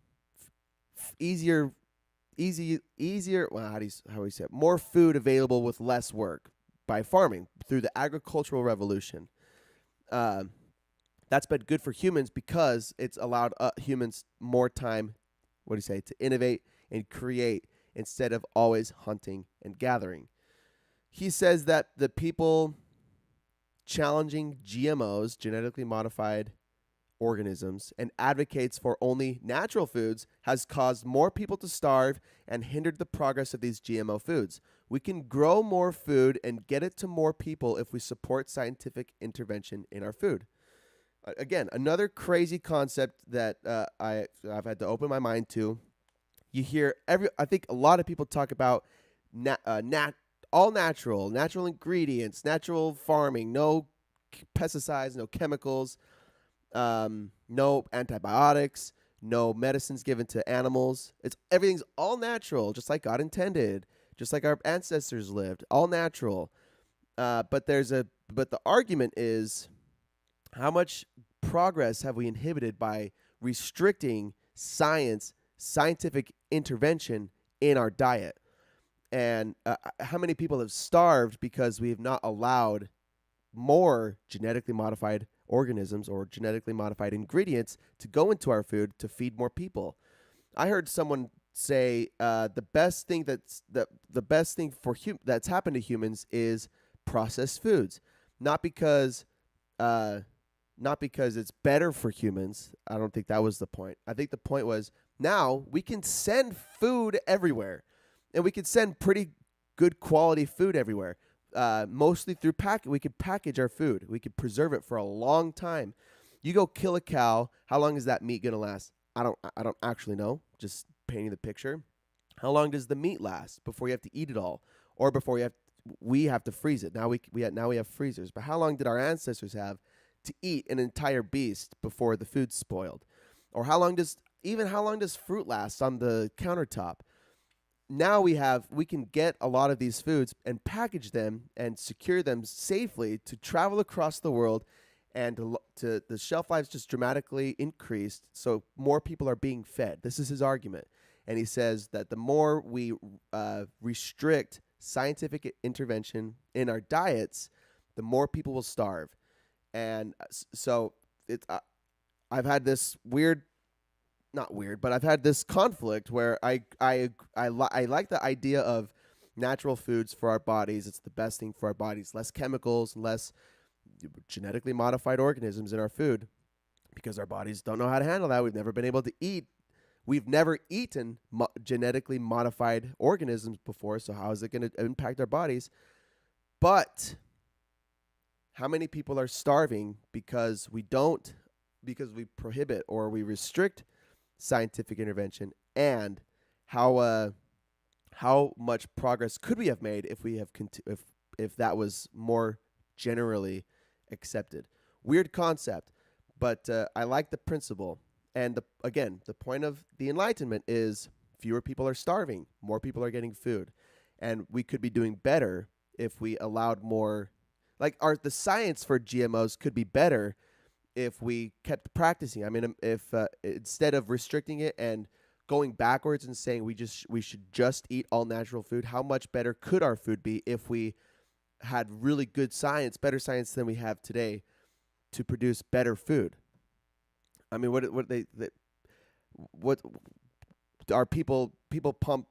easier easier. Well, how do you say it? More food available with less work by farming through the agricultural revolution. Um, that's been good for humans because it's allowed humans more time. What do you say? To innovate and create instead of always hunting and gathering. He says that the people challenging GMOs, genetically modified organisms, and advocates for only natural foods has caused more people to starve and hindered the progress of these GMO foods. We can grow more food and get it to more people if we support scientific intervention in our food. Again, another crazy concept that I've had to open my mind to. You hear I think a lot of people talk about all natural ingredients, natural farming, no pesticides, no chemicals, no antibiotics, no medicines given to animals. Everything's all natural, just like God intended, just like our ancestors lived, all natural. But the argument is, how much progress have we inhibited by restricting scientific intervention in our diet? And how many people have starved because we have not allowed more genetically modified organisms or genetically modified ingredients to go into our food to feed more people? I heard someone say the best thing that's happened to humans is processed foods, not because it's better for humans. I don't think that was the point. I think the point was, now we can send food everywhere, and we can send pretty good quality food everywhere. Mostly through we could package our food. We could preserve it for a long time. You go kill a cow. How long is that meat gonna last? I don't actually know. Just painting the picture. How long does the meat last before you have to eat it all, or before we have to freeze it? Now we have freezers. But how long did our ancestors have to eat an entire beast before the food's spoiled? Or how long does fruit last on the countertop? Now we can get a lot of these foods and package them and secure them safely to travel across the world, and to the shelf lives just dramatically increased, so more people are being fed. This is his argument. And he says that the more we restrict scientific intervention in our diets, the more people will starve. And so I've had this not weird, but I've had this conflict where I like the idea of natural foods for our bodies. It's the best thing for our bodies. Less chemicals, less genetically modified organisms in our food, because our bodies don't know how to handle that. We've never been able to eat. We've never eaten genetically modified organisms before, so how is it going to impact our bodies? But how many people are starving because we prohibit or we restrict scientific intervention? And how much progress could we have made if we have if that was more generally accepted? Weird concept, but I like the principle. And the point of the Enlightenment is fewer people are starving, more people are getting food, and we could be doing better if we allowed more. Like the science for GMOs could be better if we kept practicing. I mean, if instead of restricting it and going backwards and saying we should just eat all natural food, how much better could our food be if we had really good science, better science than we have today, to produce better food? I mean, what are people pump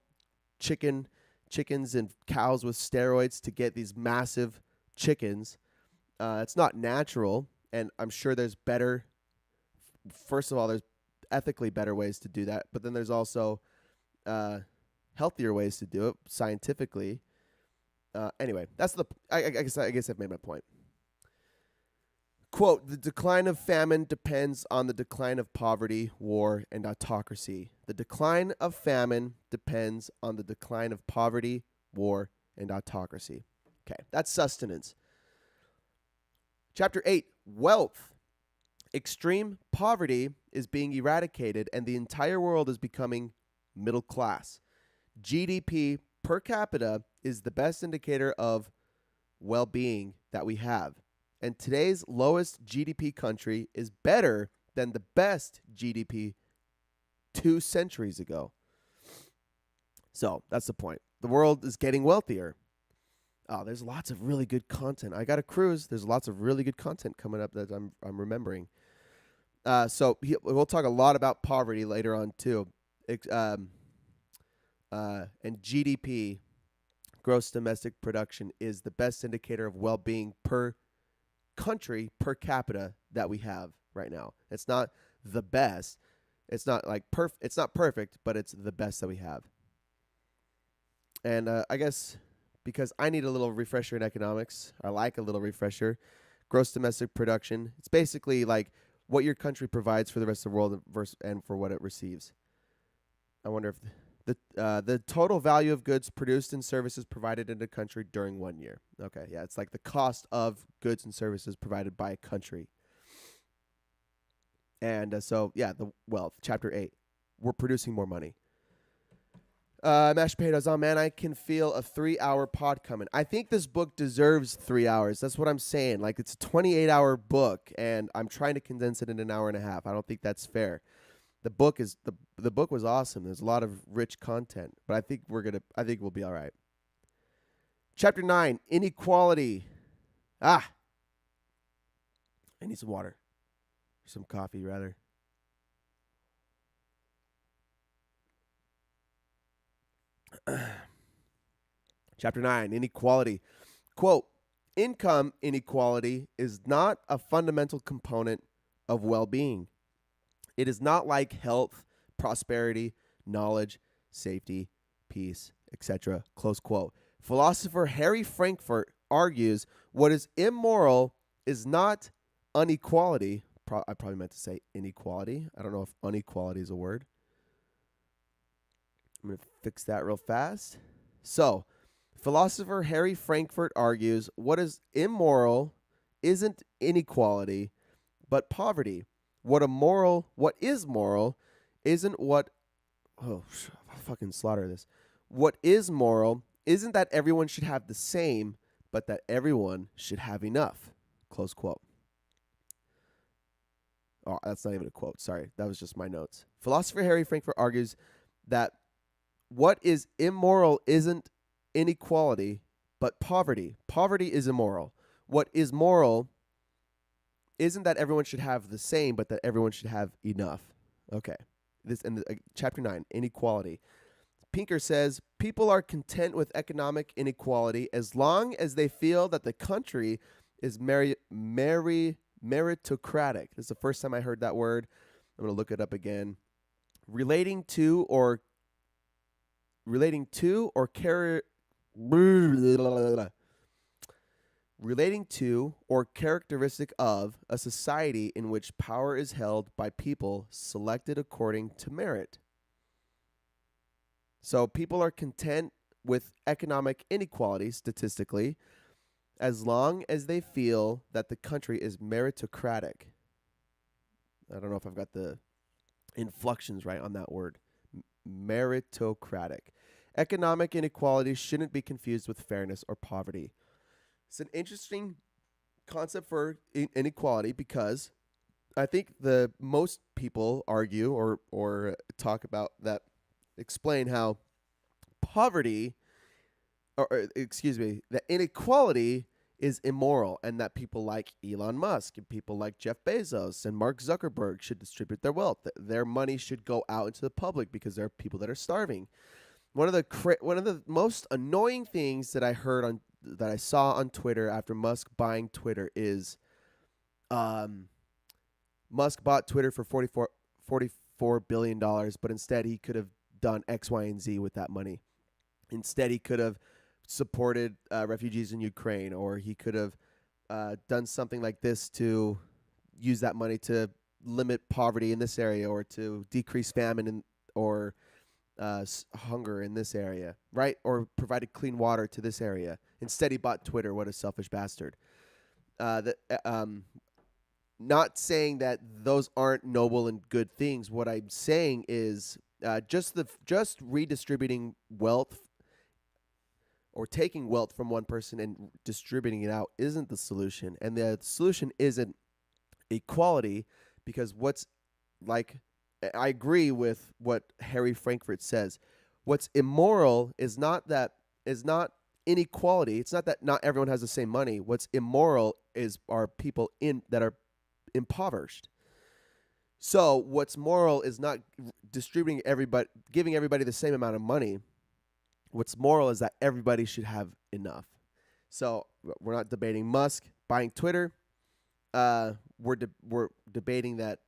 chickens and cows with steroids to get these massive chickens? It's not natural. And I'm sure there's better. First of all, there's ethically better ways to do that, but then there's also healthier ways to do it scientifically. Anyway, I guess I've made my point. Quote: the decline of famine depends on the decline of poverty, war, and autocracy. The decline of famine depends on the decline of poverty, war, and autocracy. Okay, that's sustenance. Chapter 8, wealth. Extreme poverty is being eradicated, and the entire world is becoming middle class. GDP per capita is the best indicator of well being that we have. And today's lowest GDP country is better than the best GDP 2 centuries ago. So that's the point. The world is getting wealthier. Oh, there's lots of really good content. I got a cruise. There's lots of really good content coming up that I'm remembering. We'll talk a lot about poverty later on too. And GDP, gross domestic production, is the best indicator of well-being per country per capita that we have right now. It's not the best. It's not like it's not perfect, but it's the best that we have. And I guess because I need a little refresher in economics, I like a little refresher. Gross domestic production. It's basically like what your country provides for the rest of the world and for what it receives. I wonder if the total value of goods produced and services provided in a country during 1 year. Okay, yeah, it's like the cost of goods and services provided by a country. And the wealth, chapter 8. We're producing more money. Mashed potatoes. Oh, man, I can feel a 3-hour pod coming. I think this book deserves 3 hours. That's what I'm saying. Like, it's a 28-hour book, and I'm trying to condense it in an hour and a half. I don't think that's fair. The book was awesome. There's a lot of rich content, but I think we'll be all right. Chapter 9, inequality. I need some water. Some coffee, rather. Chapter 9, inequality. Quote, income inequality is not a fundamental component of well-being. It is not like health, prosperity, knowledge, safety, peace, etc. Close quote. Philosopher Harry Frankfurt argues what is immoral is not inequality. I probably meant to say inequality. I don't know if inequality is a word. I'm going to fix that real fast. So, philosopher Harry Frankfurt argues what is immoral isn't inequality, but poverty. What is moral isn't what... Oh, I'll fucking slaughter this. What is moral isn't that everyone should have the same, but that everyone should have enough. Close quote. Oh, that's not even a quote. Sorry, that was just my notes. Philosopher Harry Frankfurt argues that what is immoral isn't inequality, but poverty. Poverty is immoral. What is moral isn't that everyone should have the same, but that everyone should have enough. Okay. This and chapter 9, inequality. Pinker says people are content with economic inequality as long as they feel that the country is meritocratic. This is the first time I heard that word. I'm going to look it up again. Relating to or characteristic of a society in which power is held by people selected according to merit. So people are content with economic inequality statistically as long as they feel that the country is meritocratic. I don't know if I've got the inflections right on that word. Meritocratic. Economic inequality shouldn't be confused with fairness or poverty. It's an interesting concept for inequality because I think the most people argue or talk about that, explain how poverty, that inequality is immoral and that people like Elon Musk and people like Jeff Bezos and Mark Zuckerberg should distribute their wealth. Their money should go out into the public because there are people that are starving. One of the most annoying things that I saw on Twitter after Musk buying Twitter is Musk bought Twitter for $44 billion, but instead he could have done X, Y, and Z with that money. Instead, he could have supported refugees in Ukraine, or he could have done something like this to use that money to limit poverty in this area or to decrease famine or hunger in this area, right? Or provided clean water to this area. Instead, he bought Twitter. What a selfish bastard. not saying that those aren't noble and good things. What I'm saying is just redistributing wealth or taking wealth from one person and distributing it out isn't the solution. And the solution isn't equality, because what's like I agree with what Harry Frankfurt says. What's immoral is not inequality. It's not that not everyone has the same money. What's immoral is are people in that are impoverished. So what's moral is not distributing everybody, giving everybody the same amount of money. What's moral is that everybody should have enough. So we're not debating Musk buying Twitter. We're debating that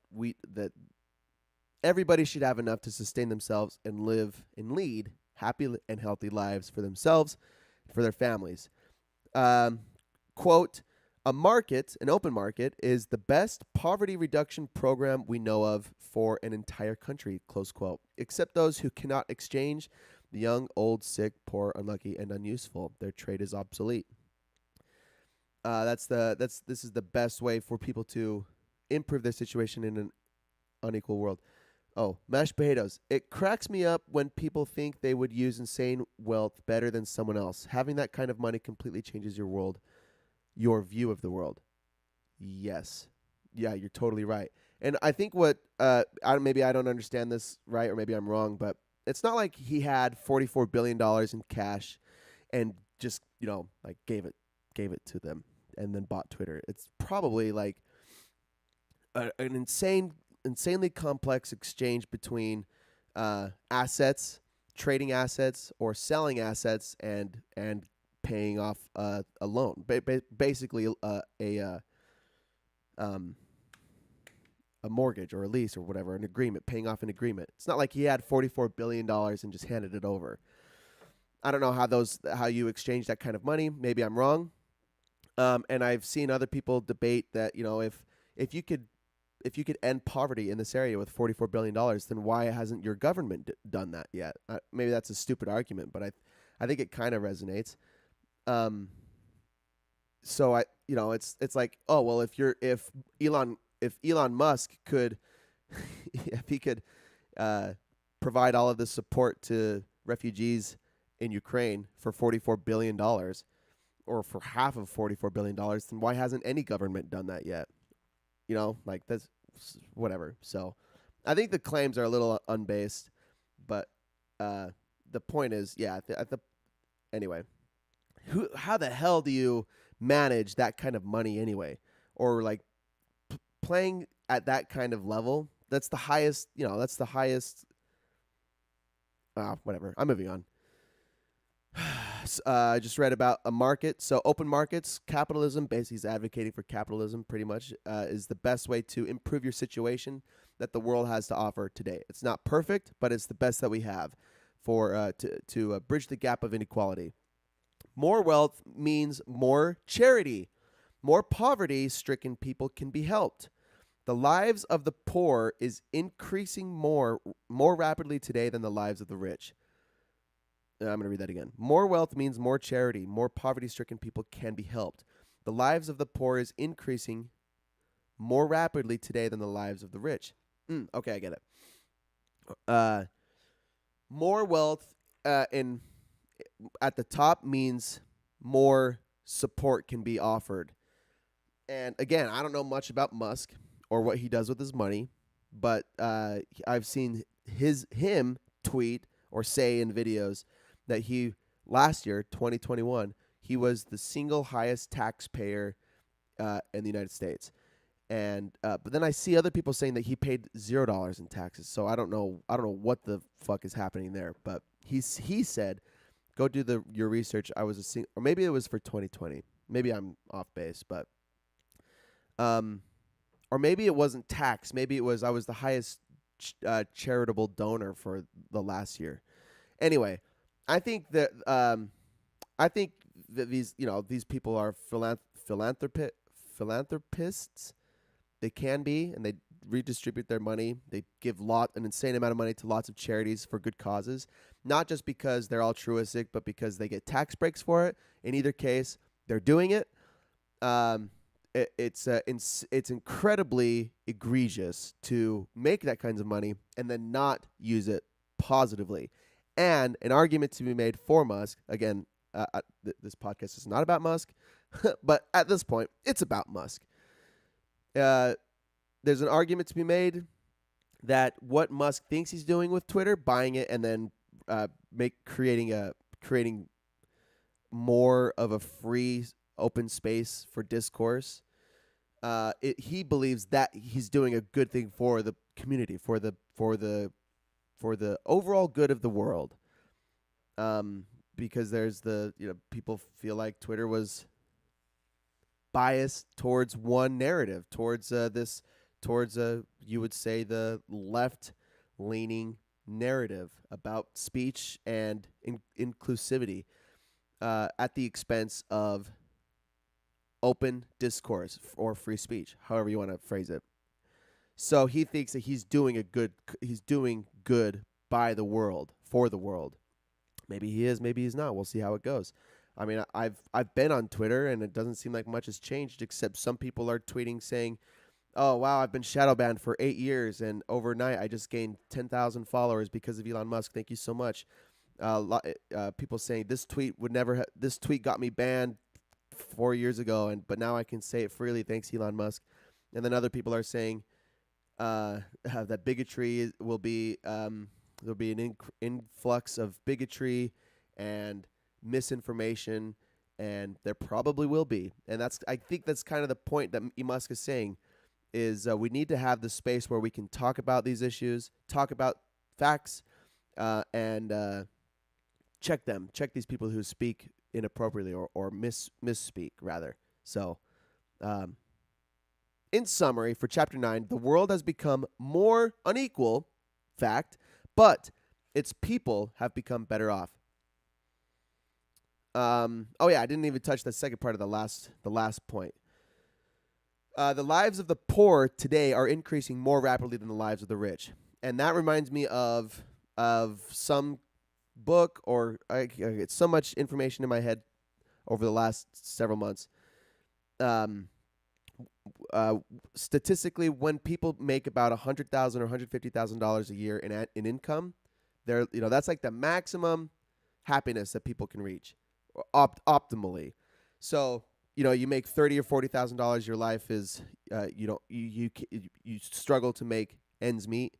everybody should have enough to sustain themselves and live and lead happy and healthy lives for themselves, for their families. Quote, an open market, is the best poverty reduction program we know of for an entire country, close quote, except those who cannot exchange, the young, old, sick, poor, unlucky, and unuseful. Their trade is obsolete. This is the best way for people to improve their situation in an unequal world. Oh, mashed potatoes. It cracks me up when people think they would use insane wealth better than someone else. Having that kind of money completely changes your view of the world. Yes. Yeah, you're totally right. And I think maybe I don't understand this right, or maybe I'm wrong, but it's not like he had $44 billion in cash and just, like gave it to them and then bought Twitter. It's probably like an insanely complex exchange between assets, trading assets, or selling assets, and paying off a loan. Basically, a mortgage or a lease or whatever, an agreement, paying off an agreement. It's not like he had $44 billion and just handed it over. I don't know how you exchange that kind of money. Maybe I'm wrong. And I've seen other people debate that, if you could end poverty in this area with $44 billion, then why hasn't your government done that yet? Maybe that's a stupid argument, but I think it kind of resonates. So it's like, oh, well, if Elon Musk could, if he could provide all of this support to refugees in Ukraine for $44 billion, or for half of $44 billion, then why hasn't any government done that yet? Like that's whatever. So I think the claims are a little unbased, but the point is, yeah, anyway, how the hell do you manage that kind of money anyway? Or like playing at that kind of level, that's the highest, whatever. I'm moving on. I just read about a market. So open markets, capitalism, basically is advocating for capitalism pretty much, is the best way to improve your situation that the world has to offer today. It's not perfect, but it's the best that we have for to bridge the gap of inequality. More wealth means more charity. More poverty-stricken people can be helped. The lives of the poor is increasing more rapidly today than the lives of the rich. I'm going to read that again. More wealth means more charity. More poverty-stricken people can be helped. The lives of the poor is increasing more rapidly today than the lives of the rich. Okay, I get it. More wealth at the top means more support can be offered. And again, I don't know much about Musk or what he does with his money, but I've seen him tweet or say in videos that he last year, 2021, he was the single highest taxpayer in the United States. And but then I see other people saying that he paid $0 in taxes. So I don't know what the fuck is happening there. But he said, go do your research. I was or maybe it was for 2020. Maybe I'm off base, but or maybe it wasn't tax. Maybe it was I was the highest charitable donor for the last year. Anyway, I think that these people are philanthropists. They can be, and they redistribute their money. They give an insane amount of money to lots of charities for good causes, not just because they're altruistic, but because they get tax breaks for it. In either case, they're doing it. it's incredibly egregious to make that kinds of money and then not use it positively. And an argument to be made for Musk, again, this podcast is not about Musk, but at this point, it's about Musk. There's an argument to be made that what Musk thinks he's doing with Twitter, buying it and then creating more of a free open space for discourse. He believes that he's doing a good thing for the community, for the overall good of the world. Because there's people feel like Twitter was biased towards one narrative, towards you would say the left-leaning narrative about speech and inclusivity at the expense of open discourse or free speech, however you want to phrase it. So he thinks that he's doing good by the world, for the world. Maybe he is, maybe he's not. We'll see how it goes. I mean, I've been on Twitter, and it doesn't seem like much has changed, except some people are tweeting saying, "Oh, wow, I've been shadow banned for 8 years, and overnight I just gained 10,000 followers because of Elon Musk. Thank you so much." People saying this tweet this tweet got me banned 4 years ago, but now I can say it freely. Thanks, Elon Musk. And then other people are saying that bigotry will be there'll be an influx of bigotry and misinformation, and there probably will be. And I think that's kind of the point that Musk is saying, is we need to have the space where we can talk about these issues, talk about facts, and check these people who speak inappropriately or misspeak rather. So, in summary, for Chapter 9, the world has become more unequal, fact, but its people have become better off. Oh yeah, I didn't even touch the second part of the last point. The lives of the poor today are increasing more rapidly than the lives of the rich, and that reminds me of some book, or I get so much information in my head over the last several months. Statistically, when people make about $100,000 or $150,000 a year in income, that's like the maximum happiness that people can reach, optimally. So you make $30,000 or $40,000. Your life is you struggle to make ends meet,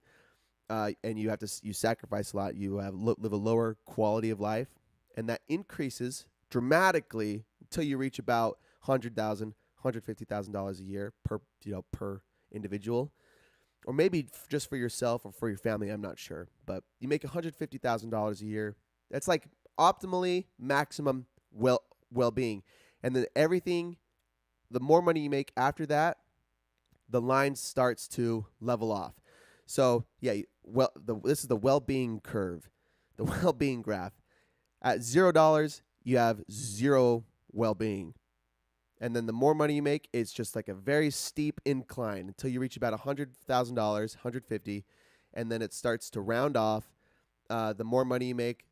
and you sacrifice a lot. You live a lower quality of life, and that increases dramatically until you reach about $100,000, $150,000 a year per individual, or maybe just for yourself or for your family. I'm not sure, but you make $150,000 a year. That's like optimally maximum well-being. And then the more money you make after that, the line starts to level off. So yeah, this is the well-being curve, the well-being graph. At $0, you have zero well-being. And then the more money you make, it's just like a very steep incline until you reach about $100,000, $150,000, and then it starts to round off. The more money you make,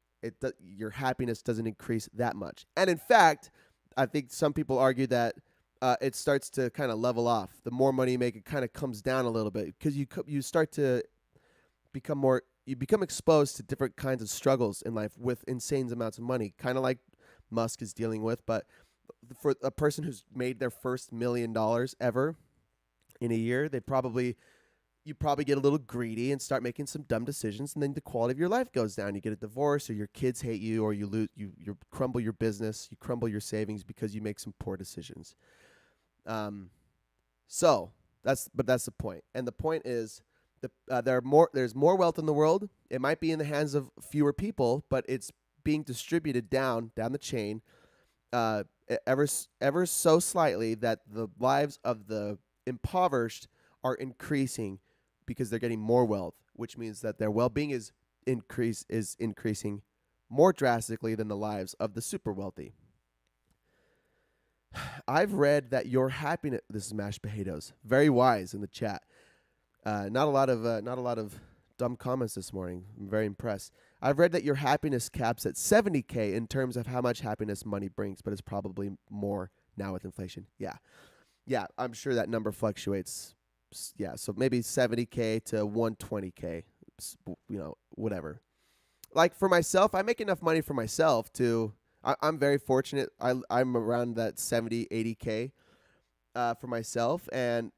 your happiness doesn't increase that much. And in fact, I think some people argue that it starts to kind of level off. The more money you make, it kind of comes down a little bit because you start to become exposed to different kinds of struggles in life with insane amounts of money, kind of like Musk is dealing with. But for a person who's made their first $1 million ever in a year, you probably get a little greedy and start making some dumb decisions, and then the quality of your life goes down. You get a divorce, or your kids hate you, or you crumble your business, you crumble your savings because you make some poor decisions. So that's the point. And the point is there's more wealth in the world. It might be in the hands of fewer people, but it's being distributed down the chain, ever so slightly, that the lives of the impoverished are increasing because they're getting more wealth, which means that their well-being is increasing more drastically than the lives of the super wealthy. I've read that your happiness. This is mashed potatoes. Very wise in the chat. Not a lot of dumb comments this morning. I'm very impressed. I've read that your happiness caps at $70K in terms of how much happiness money brings, but it's probably more now with inflation. Yeah. Yeah, I'm sure that number fluctuates. Yeah, so maybe 70K to 120K, whatever. Like for myself, I make enough money for myself to. I'm very fortunate. I'm around that 70, 80K for myself, and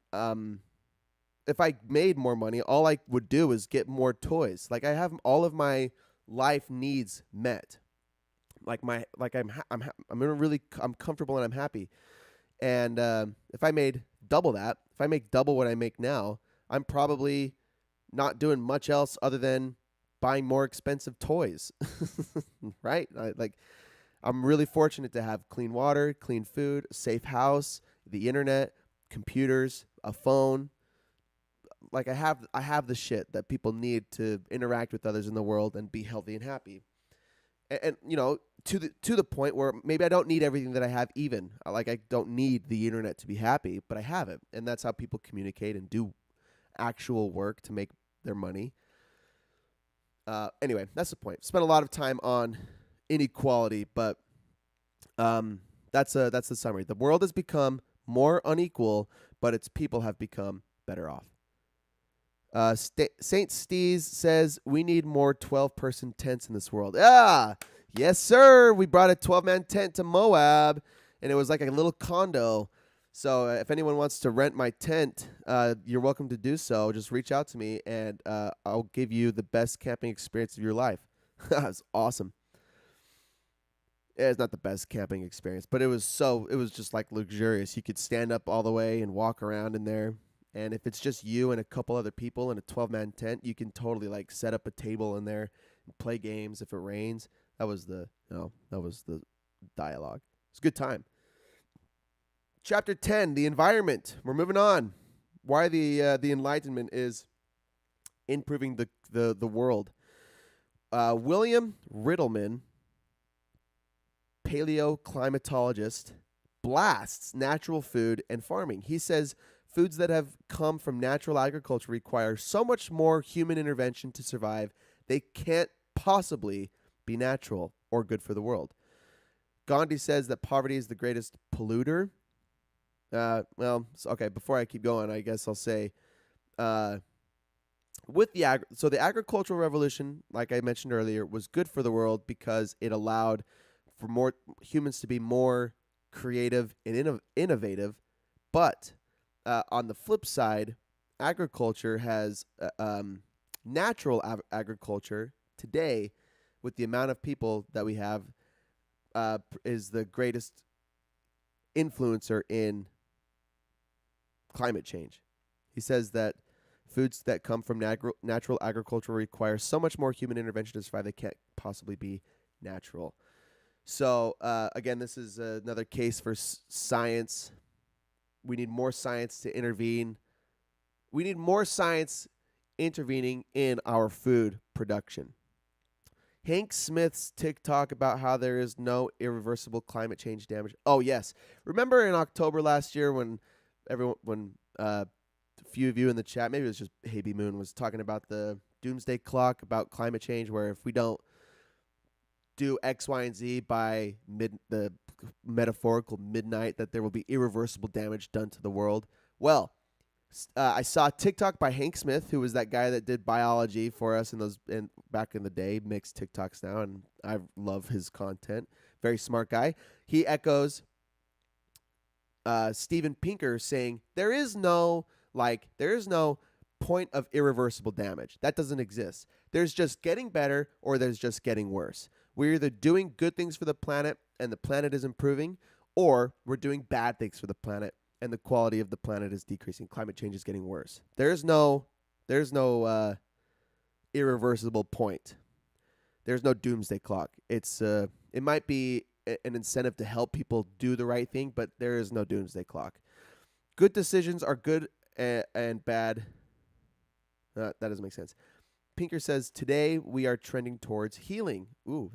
if I made more money, all I would do is get more toys. Like I have all of my life needs met. I'm comfortable and I'm happy. And if I made double that, if I make double what I make now, I'm probably not doing much else other than buying more expensive toys. Right? I'm really fortunate to have clean water, clean food, a safe house, the internet, computers, a phone. Like I have the shit that people need to interact with others in the world and be healthy and happy. And to the point where maybe I don't need everything that I have. Even like I don't need the internet to be happy, but I have it, and that's how people communicate and do actual work to make their money. Anyway, that's the point. Spent a lot of time on inequality, but that's the summary. The world has become more unequal, but its people have become better off. Saint Steez says we need more 12-person tents in this world. Ah, yes, sir. We brought a 12-man tent to Moab, and it was like a little condo. So if anyone wants to rent my tent, you're welcome to do so. Just reach out to me, and I'll give you the best camping experience of your life. It's awesome. It's not the best camping experience, but it was just like luxurious. You could stand up all the way and walk around in there. And if it's just you and a couple other people in a 12-man tent, you can totally like set up a table in there and play games if it rains. That was the dialogue. It's a good time. Chapter 10, the environment. We're moving on. Why the Enlightenment is improving the world. William Riddleman, paleoclimatologist, blasts natural food and farming. He says foods that have come from natural agriculture require so much more human intervention to survive, they can't possibly be natural or good for the world. Gandhi says that poverty is the greatest polluter. Okay, before I keep going, I guess I'll say, the agricultural revolution, like I mentioned earlier, was good for the world because it allowed for more humans to be more creative and innovative. But on the flip side, agriculture has natural agriculture today, with the amount of people that we have, is the greatest influencer in climate change. He says that foods that come from natural agriculture require so much more human intervention to survive, they can't possibly be natural. So, again, this is another case for science. We need more science to intervene. We need more science intervening in our food production. Hank Smith's TikTok about how there is no irreversible climate change damage. Oh, yes. Remember in October last year when a few of you in the chat, maybe it was just Hey Moon, was talking about the doomsday clock about climate change, where if we don't do X, Y, and Z by the metaphorical midnight, that there will be irreversible damage done to the world. Well, I saw a TikTok by Hank Smith, who was that guy that did biology for us back in the day, makes TikToks now, and I love his content. Very smart guy. He echoes Steven Pinker saying there is no point of irreversible damage. That doesn't exist. There's just getting better, or there's just getting worse. We're either doing good things for the planet and the planet is improving, or we're doing bad things for the planet and the quality of the planet is decreasing. Climate change is getting worse. There's no irreversible point. There's no doomsday clock. It might be an incentive to help people do the right thing, but there is no doomsday clock. Good decisions are good and bad. That doesn't make sense. Pinker says today we are trending towards healing. Ooh,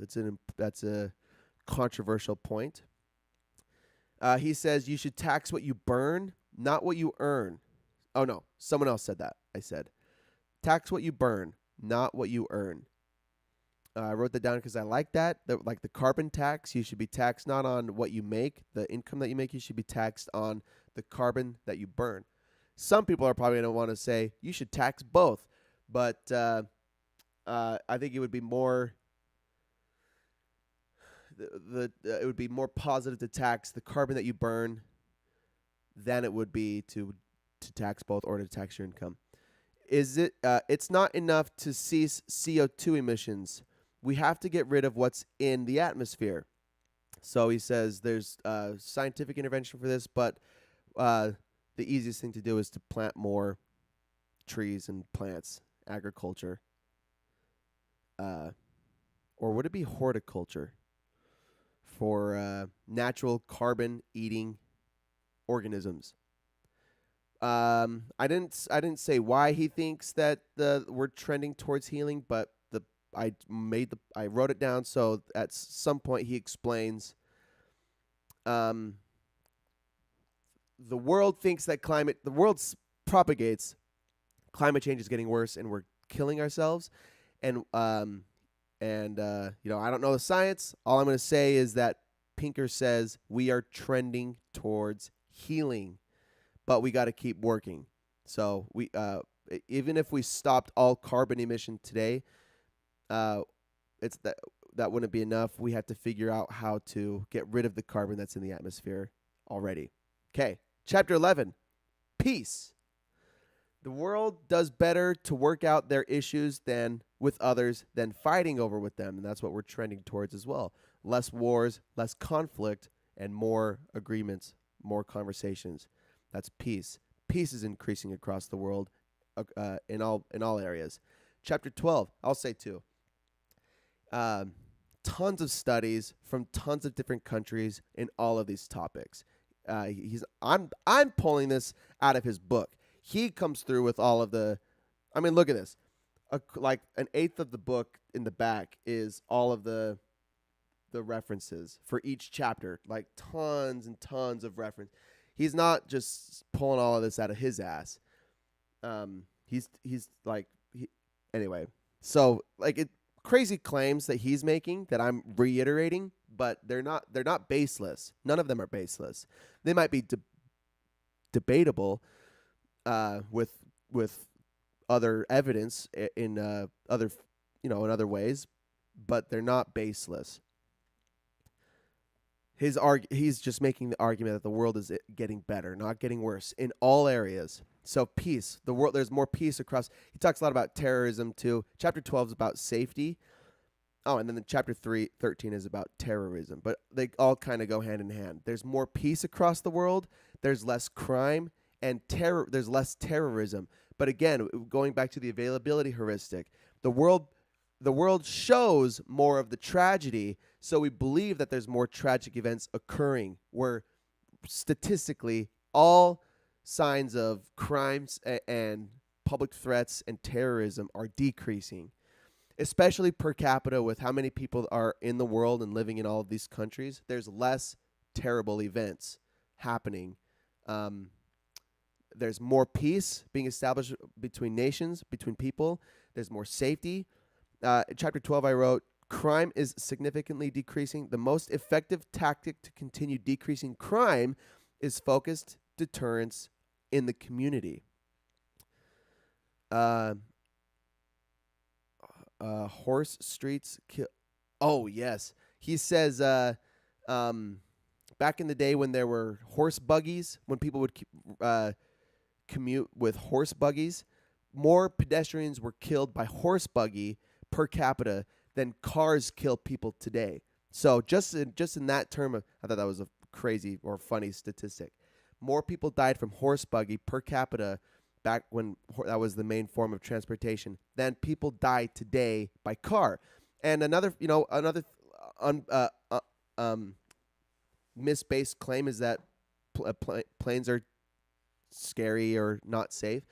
that's a controversial point. He says you should tax what you burn, not what you earn. Oh, no. Someone else said that. I said tax what you burn, not what you earn. I wrote that down because I like that. Like the carbon tax, you should be taxed not on what you make, the income that you make. You should be taxed on the carbon that you burn. Some people are probably going to want to say you should tax both, but I think it would be more it would be more positive to tax the carbon that you burn than it would be to tax both or to tax your income. Is it? It's not enough to cease CO2 emissions. We have to get rid of what's in the atmosphere. So he says there's scientific intervention for this, but the easiest thing to do is to plant more trees and plants, agriculture. Or would it be horticulture for natural carbon eating organisms? I didn't say why he thinks that we're trending towards healing, but I wrote it down so at some point he explains. The world thinks that the world propagates climate change is getting worse and we're killing ourselves, and I don't know the science. All I'm going to say is that Pinker says we are trending towards healing, but we got to keep working. So even if we stopped all carbon emission today, it's that wouldn't be enough. We have to figure out how to get rid of the carbon that's in the atmosphere already. Okay, chapter 11, peace. The world does better to work out their issues with others than fighting over with them, and that's what we're trending towards as well. Less wars, less conflict, and more agreements, more conversations. That's peace. Peace is increasing across the world in all areas. Chapter 12, I'll say too. Tons of studies from tons of different countries in all of these topics. I'm pulling this out of his book. He comes through with all of look at this. Like an eighth of the book in the back is all of the references for each chapter, like tons and tons of reference. He's not just pulling all of this out of his ass. Anyway. So crazy claims that he's making that I'm reiterating, but they're not baseless. None of them are baseless. They might be debatable with other evidence in other ways, but they're not baseless. He's just making the argument that the world is getting better, not getting worse in all areas. So peace, there's more peace across. He talks a lot about terrorism too. Chapter 12 is about safety. Oh, and then chapter 13 is about terrorism, but they all kind of go hand in hand. There's more peace across the world. There's less crime and there's less terrorism. But again, going back to the availability heuristic, the world shows more of the tragedy, so we believe that there's more tragic events occurring, where statistically all signs of crimes and public threats and terrorism are decreasing, especially per capita. With how many people are in the world and living in all of these countries, there's less terrible events happening. There's more peace being established between nations, between people. There's more safety. Chapter 12, I wrote, crime is significantly decreasing. The most effective tactic to continue decreasing crime is focused deterrence in the community. Horse streets kill. Oh, yes. He says back in the day when there were horse buggies, when people would commute with horse buggies, more pedestrians were killed by horse buggy per capita than cars kill people today. So just in that term, I thought that was a crazy or funny statistic. More people died from horse buggy per capita back when that was the main form of transportation than people die today by car. And another misbased claim is that planes are scary or not safe.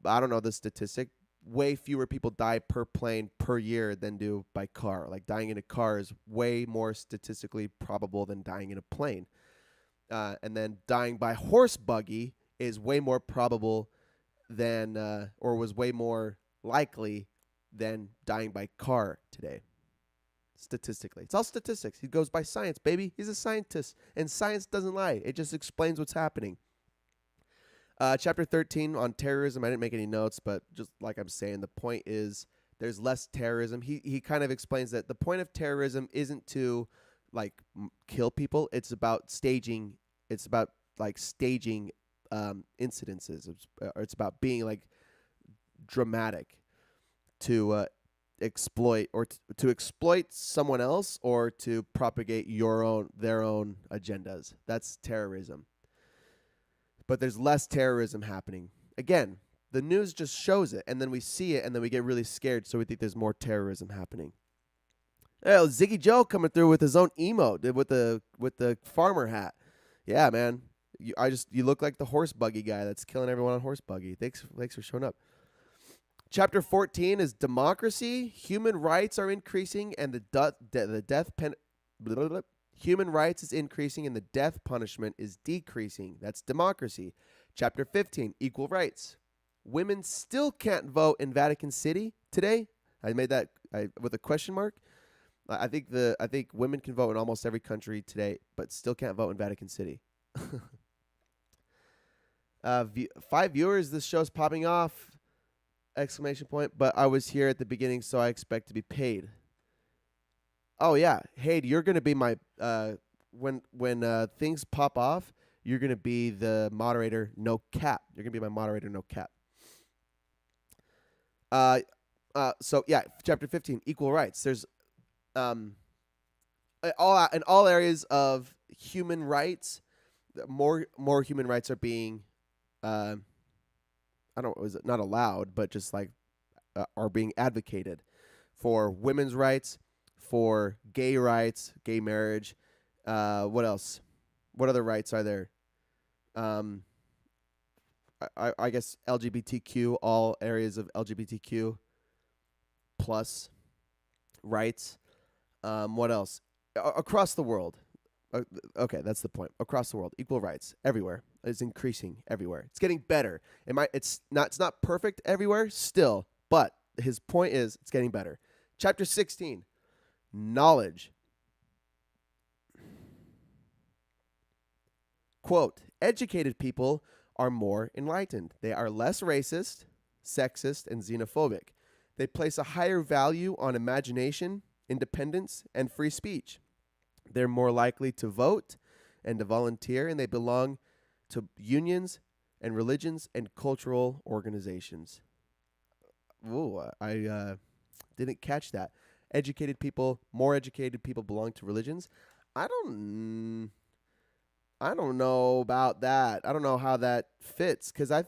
But I don't know the statistic. Way fewer people die per plane per year than do by car. Like dying in a car is way more statistically probable than dying in a plane. And then dying by horse buggy is way more probable than, or was way more likely than dying by car today. statistically. It's all statistics. He goes by science, baby. He's a scientist, and science doesn't lie. It just explains what's happening. Chapter 13 on terrorism. I didn't make any notes, but just like I'm saying, the point is there's less terrorism. He kind of explains that the point of terrorism isn't to like kill people. It's about staging. It's about like staging incidences. It's about being like dramatic to exploit or to exploit someone else or to propagate their own agendas. That's terrorism. But there's less terrorism happening. Again, the news just shows it, and then we see it, and then we get really scared, so we think there's more terrorism happening. Oh, Ziggy Joe coming through with his own emote with the farmer hat. Yeah, man. You look like the horse buggy guy that's killing everyone on horse buggy. Thanks for showing up. Chapter 14 is democracy. Human rights are increasing, and human rights is increasing, and the death punishment is decreasing. That's democracy. Chapter 15, equal rights. Women still can't vote in Vatican City today. I made that with a question mark. I think women can vote in almost every country today, but still can't vote in Vatican City. 5 viewers. This show's popping off! Exclamation point. But I was here at the beginning, so I expect to be paid. Oh yeah, Hayde, you're gonna be my when things pop off, you're gonna be the moderator, no cap. You're gonna be my moderator, no cap. So yeah, chapter 15, equal rights. There's in all areas of human rights, more human rights are being not allowed, but just like are being advocated for women's rights, for gay rights, gay marriage. What else? What other rights are there? I guess LGBTQ, all areas of LGBTQ plus rights. What else? Across the world. Okay, that's the point. Across the world, equal rights everywhere. It's increasing everywhere. It's getting better. It's not perfect everywhere still, but his point is it's getting better. Chapter 16, knowledge. Quote, educated people are more enlightened. They are less racist, sexist, and xenophobic. They place a higher value on imagination, independence, and free speech. They're more likely to vote and to volunteer, and they belong to unions and religions and cultural organizations. Ooh, I didn't catch that. More educated people belong to religions. I don't know about that. I don't know how that fits, because I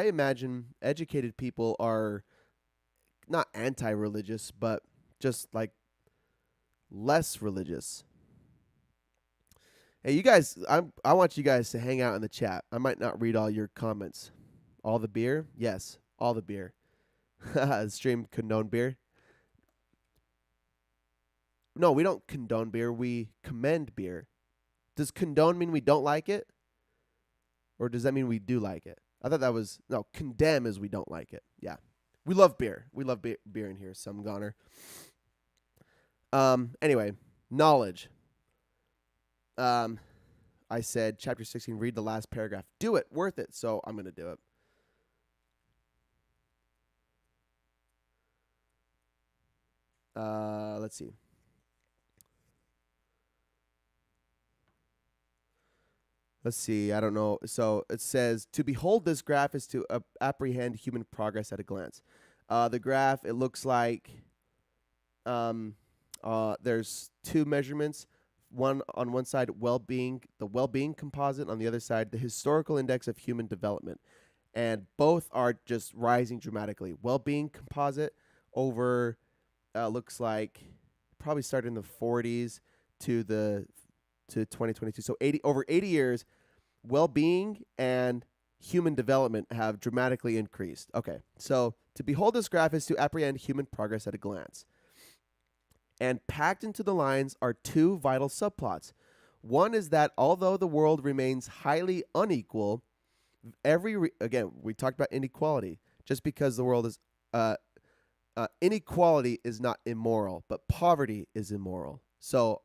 imagine educated people are not anti-religious, but just like less religious. Hey, you guys, I want you guys to hang out in the chat. I might not read all your comments. All the beer? Yes, all the beer. Stream condone beer. No, we don't condone beer. We commend beer. Does condone mean we don't like it? Or does that mean we do like it? I thought that was... No, condemn is we don't like it. Yeah. We love beer. We love beer in here, some goner. Anyway, knowledge. I said, chapter 16, read the last paragraph. Do it. Worth it. So I'm going to do it. Let's see. I don't know. So it says, to behold this graph is to apprehend human progress at a glance. The graph, it looks like there's two measurements. One on one side, the well-being composite. On the other side, the historical index of human development. And both are just rising dramatically. Well-being composite over, looks like, probably started in the 40s to 2022. So over 80 years, well-being and human development have dramatically increased. Okay, so to behold this graph is to apprehend human progress at a glance. And packed into the lines are two vital subplots. One is that although the world remains highly unequal, again, we talked about inequality. Just because the world is Inequality is not immoral, but poverty is immoral. So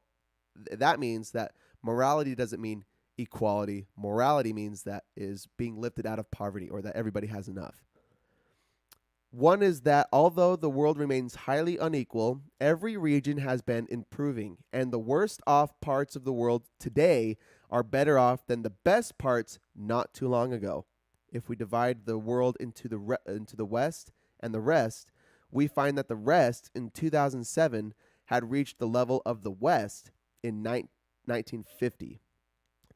that means that morality doesn't mean equality. Morality means that is being lifted out of poverty, or that everybody has enough. One is that although the world remains highly unequal, every region has been improving, and the worst off parts of the world today are better off than the best parts not too long ago. If we divide the world into the West and the rest, we find that the rest in 2007 had reached the level of the West in 1950.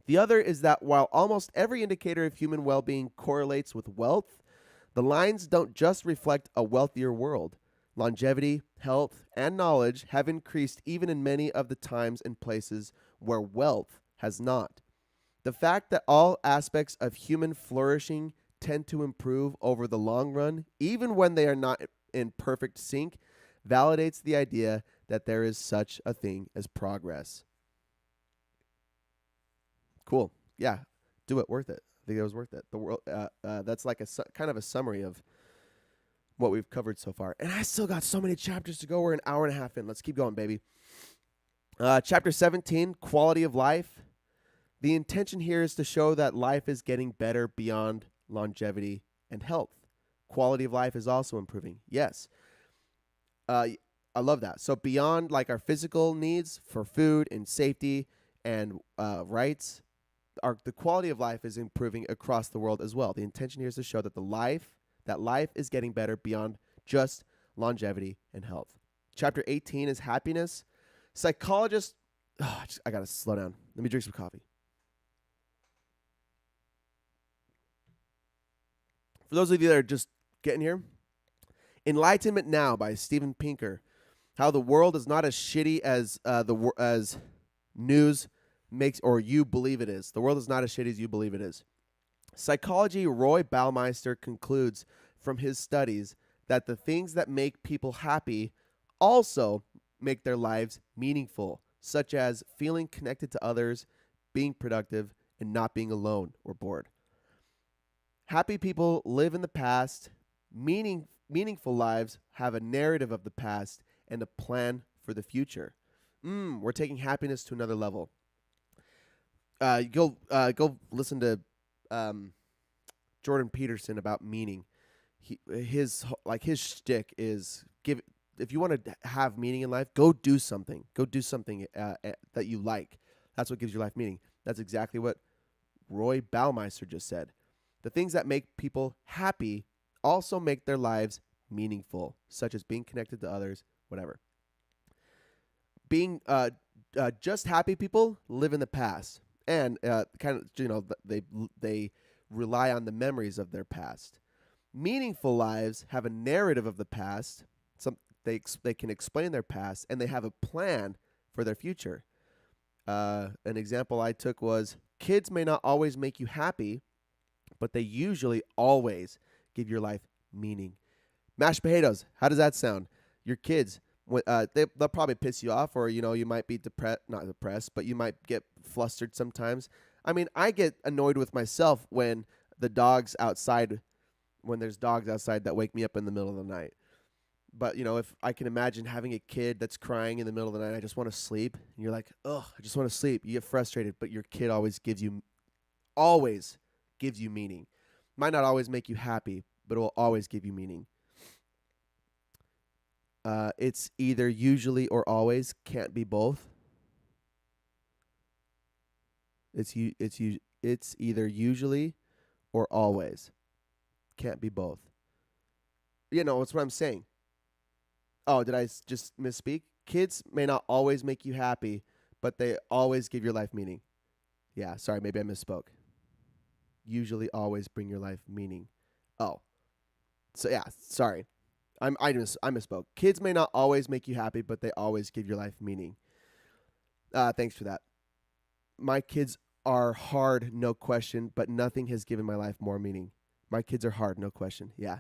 The other is that while almost every indicator of human well-being correlates with wealth, the lines don't just reflect a wealthier world. Longevity, health, and knowledge have increased even in many of the times and places where wealth has not. The fact that all aspects of human flourishing tend to improve over the long run, even when they are not in perfect sync, validates the idea that there is such a thing as progress. Cool. Yeah, do it. Worth it. I think it was worth it. The world. That's like kind of a summary of what we've covered so far. And I still got so many chapters to go. We're an hour and a half in. Let's keep going, baby. Chapter 17, quality of life. The intention here is to show that life is getting better beyond longevity and health. Quality of life is also improving. Yes. I love that. So beyond like our physical needs for food and safety and rights, the quality of life is improving across the world as well. The intention here is to show that life is getting better beyond just longevity and health. Chapter 18 is happiness. Psychologists, I gotta slow down. Let me drink some coffee. For those of you that are just getting here, Enlightenment Now by Steven Pinker. How the world is not as shitty as as news makes, or you believe it is. The world is not as shitty as you believe it is. Psychology Roy Baumeister concludes from his studies that the things that make people happy also make their lives meaningful, such as feeling connected to others, being productive, and not being alone or bored. Happy people live in the past. Meaningful lives have a narrative of the past and a plan for the future. We're taking happiness to another level. Go listen to Jordan Peterson about meaning. His shtick is if you want to have meaning in life, go do something. Go do something that you like. That's what gives your life meaning. That's exactly what Roy Baumeister just said. The things that make people happy also make their lives meaningful, such as being connected to others, whatever. Being just happy people live in the past, and they rely on the memories of their past. Meaningful lives have a narrative of the past. They can explain their past, and they have a plan for their future. An example I took was, kids may not always make you happy, but they usually always give your life meaning. Mashed potatoes, how does that sound? Your kids, they'll probably piss you off, or you might be not depressed, but you might get flustered sometimes. I mean, I get annoyed with myself when there's dogs outside that wake me up in the middle of the night. But if I can imagine having a kid that's crying in the middle of the night, I just want to sleep, and you're like, ugh, I just want to sleep. You get frustrated, but your kid always gives you meaning. Might not always make you happy, but it will always give you meaning. It's either usually or always, can't be both. It's either usually or always, can't be both. That's what I'm saying. Oh, did I just misspeak? Kids may not always make you happy, but they always give your life meaning. Yeah, sorry, maybe I misspoke. Usually always bring your life meaning. Oh. So yeah, sorry. I misspoke. Kids may not always make you happy, but they always give your life meaning. Thanks for that. My kids are hard, no question, but nothing has given my life more meaning. My kids are hard, no question. Yeah.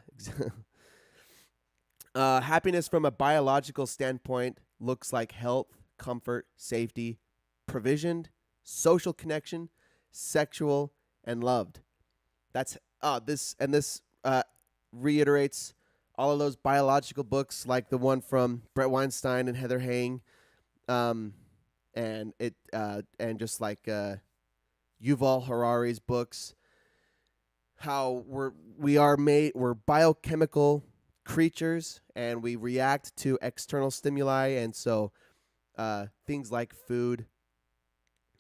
Happiness from a biological standpoint looks like health, comfort, safety, provisioned, social connection, sexual, and loved. That's this reiterates all of those biological books, like the one from Brett Weinstein and Heather Hang, um, and just like Yuval Harari's books, how we're biochemical creatures and we react to external stimuli, and so things like food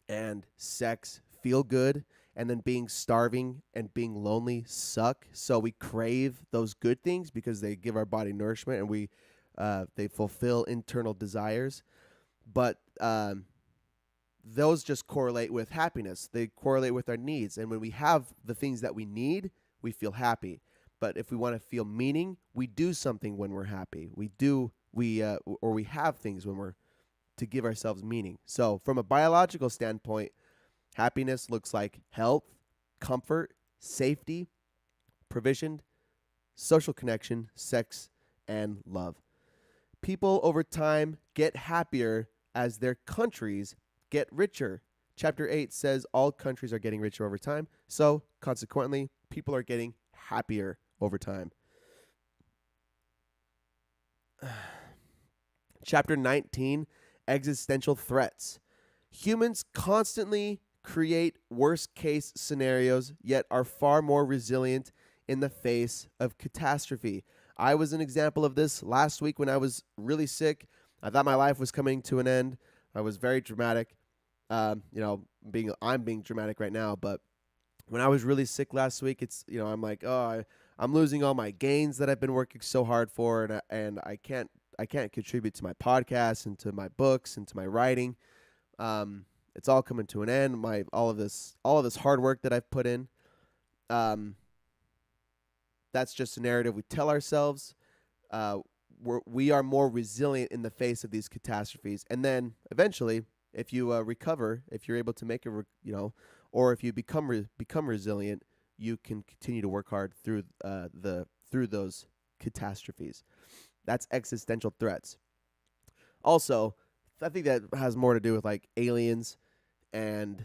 and sex feel good, and then being starving and being lonely suck. So we crave those good things because they give our body nourishment, and they fulfill internal desires. But those just correlate with happiness. They correlate with our needs, and when we have the things that we need, we feel happy. But if we want to feel meaning, we do something when we're happy. Or we have things when we're to give ourselves meaning. So from a biological standpoint, happiness looks like health, comfort, safety, provision, social connection, sex, and love. People over time get happier as their countries get richer. Chapter 8 says all countries are getting richer over time, so consequently, people are getting happier over time. Chapter 19, existential threats. Humans constantly create worst-case scenarios, yet are far more resilient in the face of catastrophe. I was an example of this last week when I was really sick. I thought my life was coming to an end. I was very dramatic. I'm being dramatic right now, but when I was really sick last week, I'm like, I'm losing all my gains that I've been working so hard for, and I can't contribute to my podcast and to my books and to my writing. It's all coming to an end. All of this hard work that I've put in. That's just a narrative we tell ourselves. We are more resilient in the face of these catastrophes, and then eventually, if you recover, if you're able to make or if you become resilient, you can continue to work hard through those catastrophes. That's existential threats. Also, I think that has more to do with like aliens and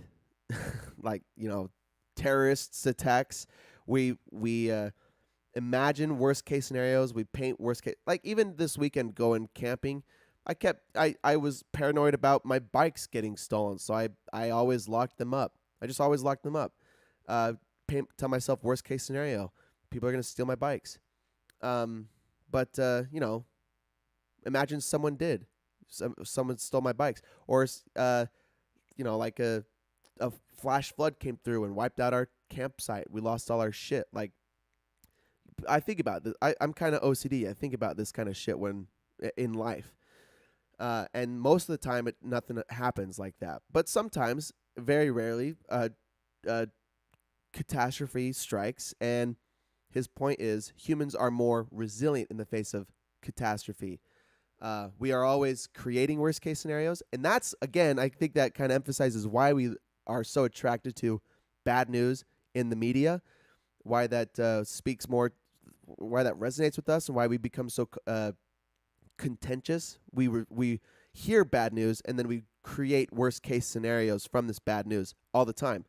like terrorists attacks. We imagine worst case scenarios. We paint worst case. Like even this weekend going camping, I was paranoid about my bikes getting stolen, so I always locked them up. I just always locked them up. Tell myself worst case scenario, people are gonna steal my bikes. But imagine someone did. Someone stole my bikes, or like a flash flood came through and wiped out our campsite. We lost all our shit. Like I think about this. I'm kind of OCD. I think about this kind of shit when in life. And most of the time, nothing happens like that. But sometimes, very rarely, catastrophe strikes. And his point is, humans are more resilient in the face of catastrophe. We are always creating worst case scenarios. And that's, again, I think that kind of emphasizes why we are so attracted to bad news in the media, why that speaks more, why that resonates with us, and why we become so contentious. We hear bad news and then we create worst case scenarios from this bad news all the time.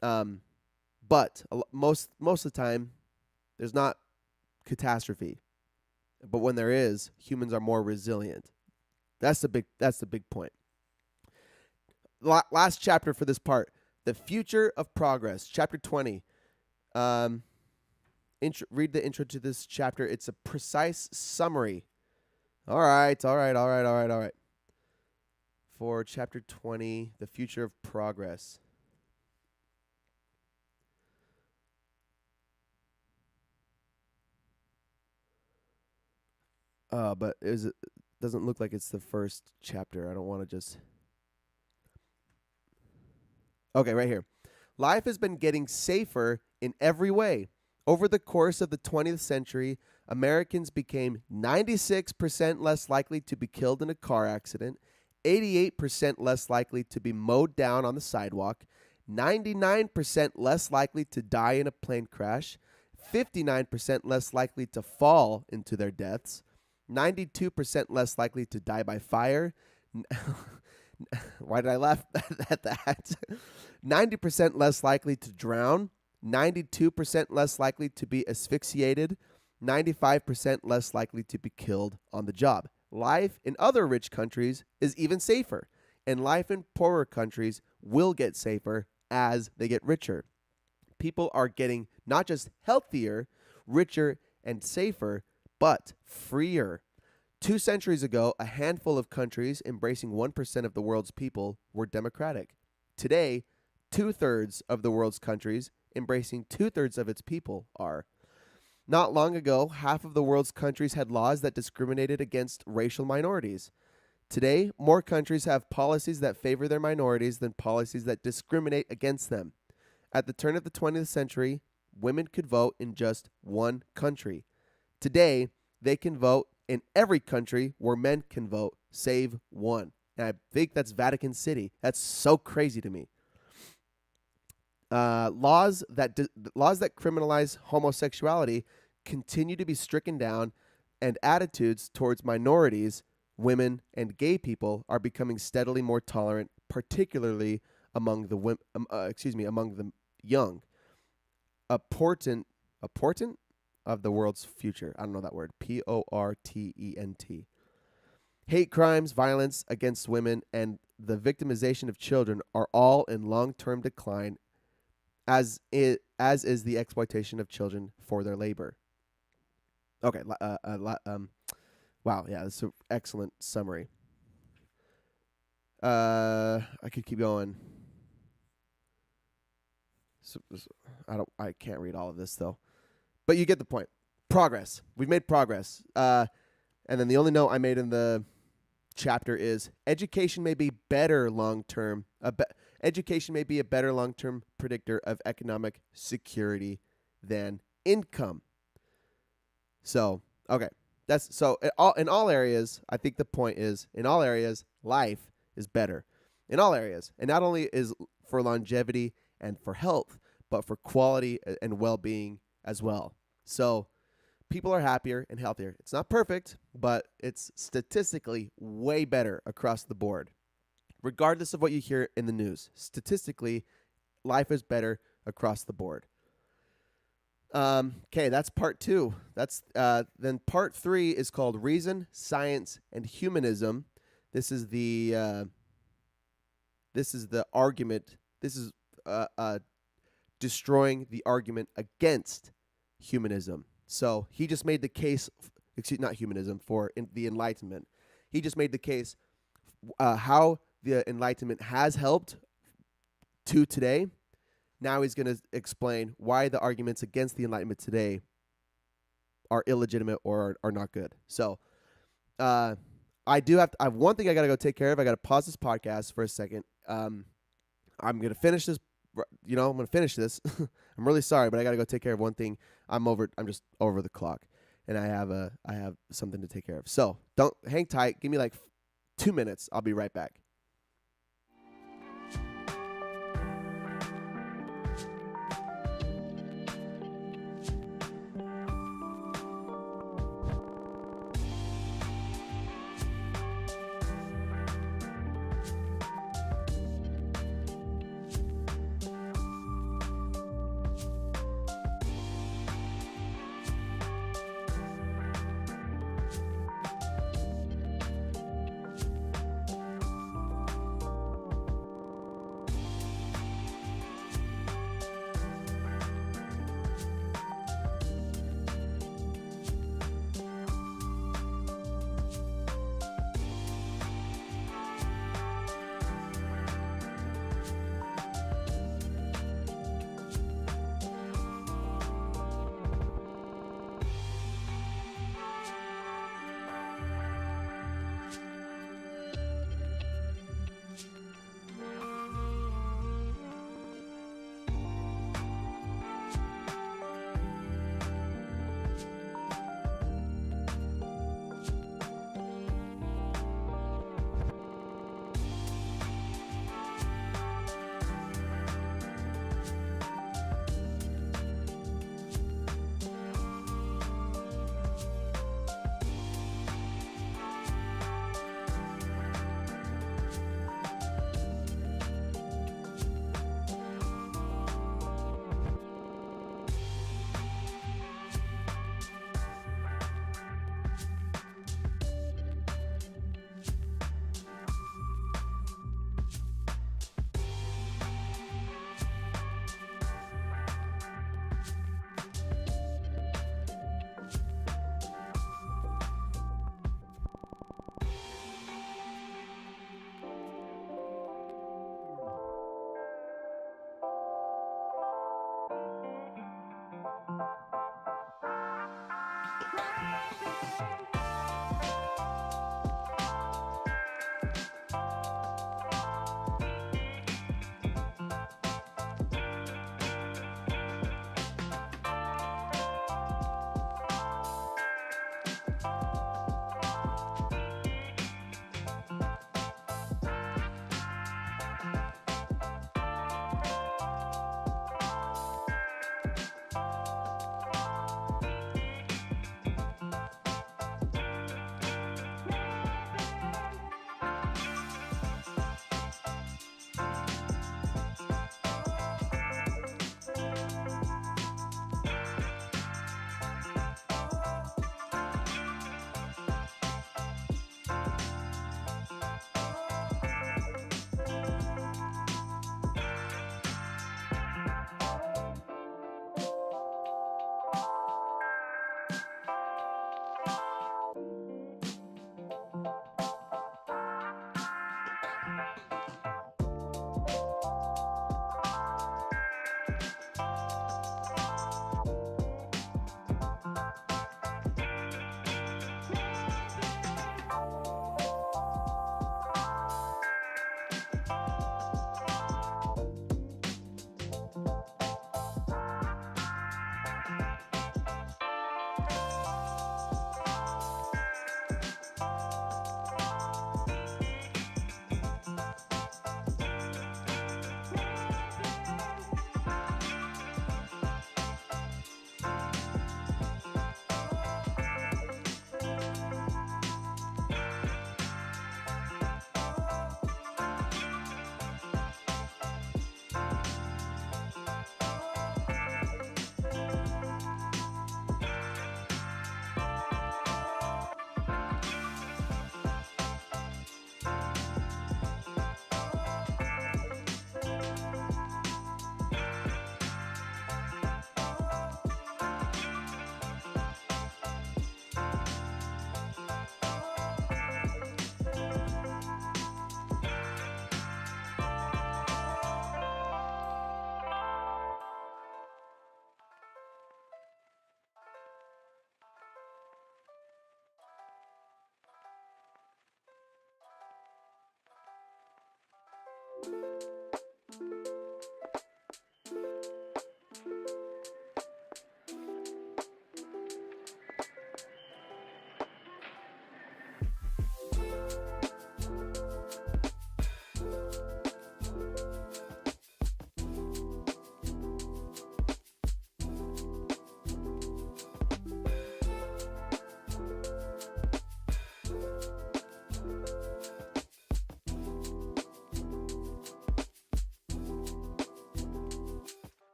But most of the time, there's not catastrophe. But when there is, humans are more resilient. That's the big point. Last chapter for this part, the future of progress, chapter 20. Read the intro to this chapter. It's a precise summary. All right. For chapter 20, the future of progress. But it doesn't look like it's the first chapter. I don't want to just... Okay, right here. Life has been getting safer in every way. Over the course of the 20th century, Americans became 96% less likely to be killed in a car accident, 88% less likely to be mowed down on the sidewalk, 99% less likely to die in a plane crash, 59% less likely to fall into their deaths, 92% less likely to die by fire. Why did I laugh at that? 90% less likely to drown, 92% less likely to be asphyxiated, 95% less likely to be killed on the job. Life in other rich countries is even safer, and life in poorer countries will get safer as they get richer. People are getting not just healthier, richer, and safer, but freer. 2 centuries ago, a handful of countries embracing 1% of the world's people were democratic. Today, 2/3 of the world's countries embracing 2/3 of its people are. Not long ago, half of the world's countries had laws that discriminated against racial minorities. Today, more countries have policies that favor their minorities than policies that discriminate against them. At the turn of the 20th century, women could vote in just one country. Today, they can vote in every country where men can vote, save one. And I think that's Vatican City. That's so crazy to me. Laws that criminalize homosexuality continue to be stricken down, and attitudes towards minorities, women, and gay people are becoming steadily more tolerant, particularly among the among the young. A portent of the world's future. I don't know that word. Portent. Hate crimes, violence against women, and the victimization of children are all in long-term decline, as is the exploitation of children for their labor. Okay. Wow. Yeah, that's an excellent summary. I could keep going. I can't read all of this though, but you get the point. Progress. We've made progress. And then the only note I made in the chapter is education may be better long term. Education may be a better long term predictor of economic security than income. So, okay. That's so in all areas, I think the point is in all areas, life is better. In all areas. And not only is for longevity and for health, but for quality and well-being as well. So, people are happier and healthier. It's not perfect, but it's statistically way better across the board. Regardless of what you hear in the news, statistically, life is better across the board. Okay, that's part 2. That's then part 3 is called Reason, Science, and Humanism. This is the argument. This is destroying the argument against humanism. So he just made the case. Not humanism, for the Enlightenment. He just made the case how the Enlightenment has helped to today. Now he's going to explain why the arguments against the Enlightenment today are illegitimate or are not good. So I have one thing I got to go take care of. I got to pause this podcast for a second. I'm going to finish this. I'm going to finish this. I'm really sorry, but I got to go take care of one thing. I'm just over the clock, and I have something to take care of. So don't hang tight. Give me like 2 minutes. I'll be right back.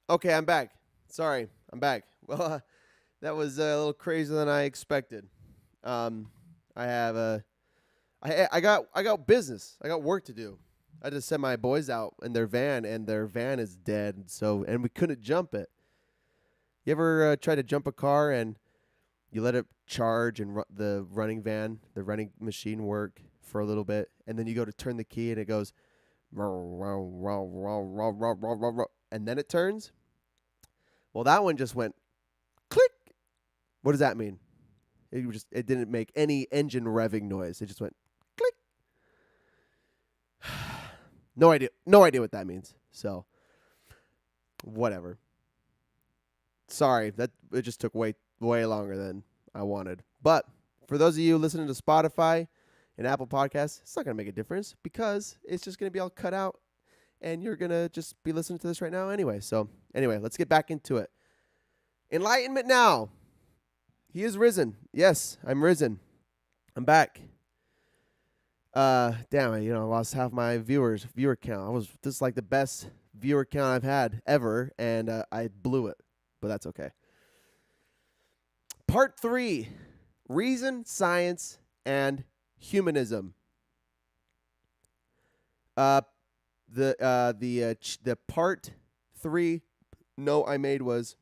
Okay, I'm back. Sorry, I'm back. Well, that was a little crazier than I expected. Um, I have I got business. I got work to do. I just sent my boys out in their van, and their van is dead. And we couldn't jump it. You ever try to jump a car and you let it charge and the running machine work for a little bit, and then you go to turn the key and it goes, and then it turns. Well, that one just went click. What does that mean? It didn't make any engine revving noise. It just went click. No idea what that means. So whatever. Sorry, that it just took way longer than I wanted. But for those of you listening to Spotify and Apple Podcasts, it's not gonna make a difference because it's just gonna be all cut out, and you're gonna just be listening to this right now anyway. So anyway, let's get back into it. Enlightenment Now. He is risen. Yes, I'm risen. I'm back. Damn it, I lost half my viewer count. This is like the best viewer count I've had ever, and I blew it, but that's okay. Part 3: Reason, Science, and Humanism. The part 3 note I made was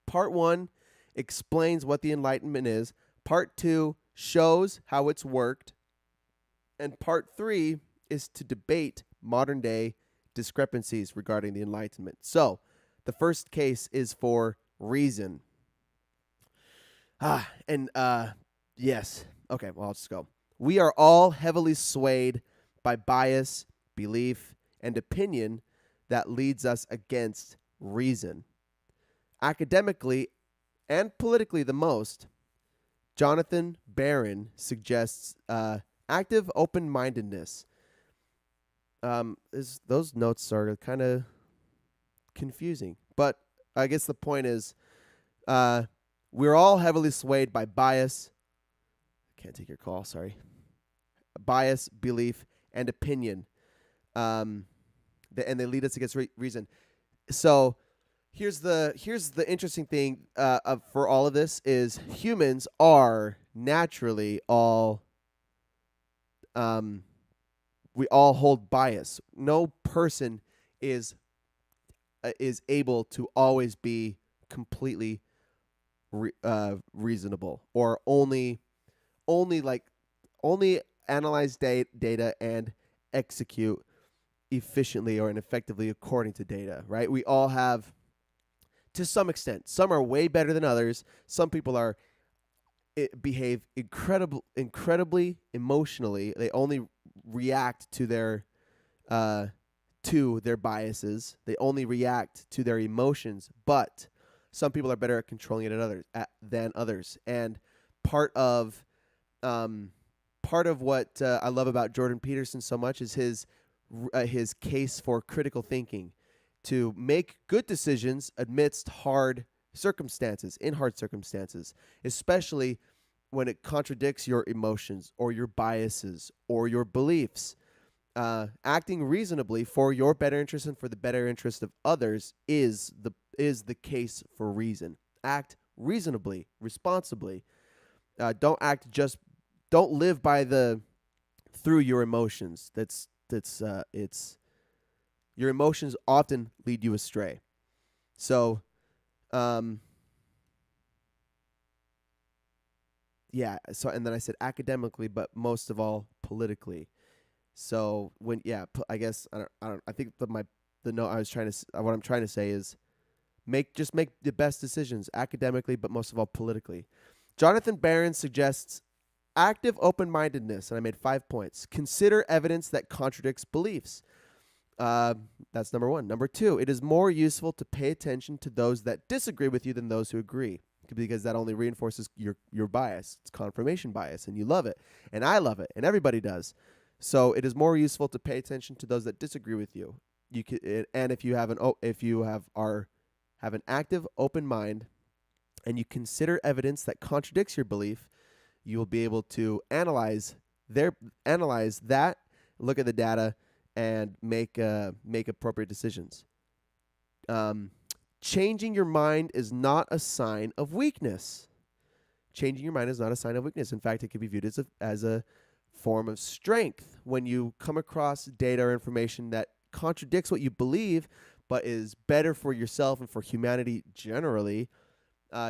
part 1 explains what the Enlightenment is. Part 2 shows how it's worked. And part 3 is to debate modern day discrepancies regarding the Enlightenment. So the first case is for reason. Yes. Okay, well, I'll just go. We are all heavily swayed by bias, belief, and opinion that leads us against reason. Academically and politically the most, Jonathan Barron suggests active open-mindedness. Those notes are kind of confusing, but I guess the point is we're all heavily swayed by bias. I can't take your call, sorry. Bias, belief, and opinion. And they lead us against reason. So here's the interesting thing for all of this is humans are naturally all we all hold bias. No person is able to always be completely reasonable, or only analyze data and execute efficiently or effectively according to data, right? We all have, to some extent. Some are way better than others. Some people behave incredibly emotionally. They only react to their biases. They only react to their emotions. But some people are better at controlling it than others. And part of what I love about Jordan Peterson so much is his case for critical thinking, to make good decisions amidst hard circumstances, especially when it contradicts your emotions or your biases or your beliefs. Acting reasonably for your better interest and for the better interest of others is the case for reason. Act reasonably, responsibly. Don't live through your emotions. Your emotions often lead you astray. So, So, and then I said academically, but most of all politically. So I guess I don't. I think the note what I'm trying to say is make the best decisions academically, but most of all politically. Jonathan Barron suggests active open-mindedness, and I made 5 points. Consider evidence that contradicts beliefs. That's number 1. Number 2, it is more useful to pay attention to those that disagree with you than those who agree, because that only reinforces your bias. It's confirmation bias, and you love it, and I love it, and everybody does. So it is more useful to pay attention to those that disagree with you. And if you have an active, open mind, and you consider evidence that contradicts your belief, you will be able to analyze that, look at the data, and make appropriate decisions. Changing your mind is not a sign of weakness. Changing your mind is not a sign of weakness. In fact, it can be viewed as a form of strength. When you come across data or information that contradicts what you believe, but is better for yourself and for humanity generally,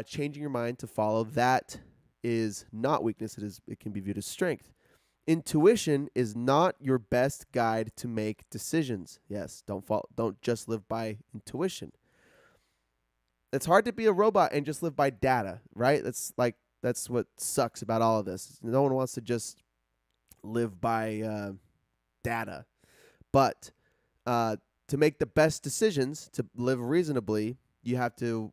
changing your mind to follow that is not weakness. It can be viewed as strength. Intuition is not your best guide to make decisions. Yes, don't just live by intuition. It's hard to be a robot and just live by data, right? That's what sucks about all of this. No one wants to just live by data. But to make the best decisions, to live reasonably, you have to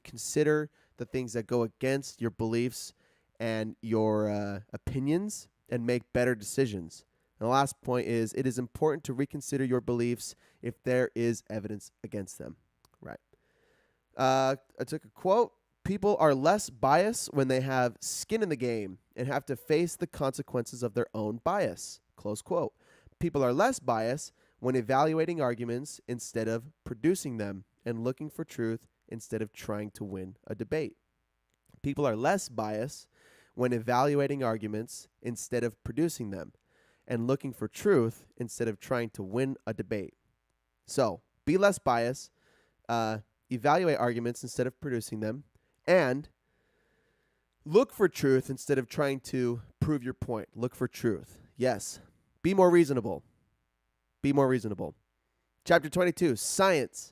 consider the things that go against your beliefs and your opinions and make better decisions. And the last point is, it is important to reconsider your beliefs if there is evidence against them. Right. I took a quote. People are less biased when they have skin in the game and have to face the consequences of their own bias. Close quote. People are less biased when evaluating arguments instead of producing them and looking for truth instead of trying to win a debate. People are less biased when evaluating arguments instead of producing them and looking for truth instead of trying to win a debate. So, be less biased, evaluate arguments instead of producing them, and look for truth instead of trying to prove your point. Look for truth. Yes. Be more reasonable. Be more reasonable. Chapter 22, Science.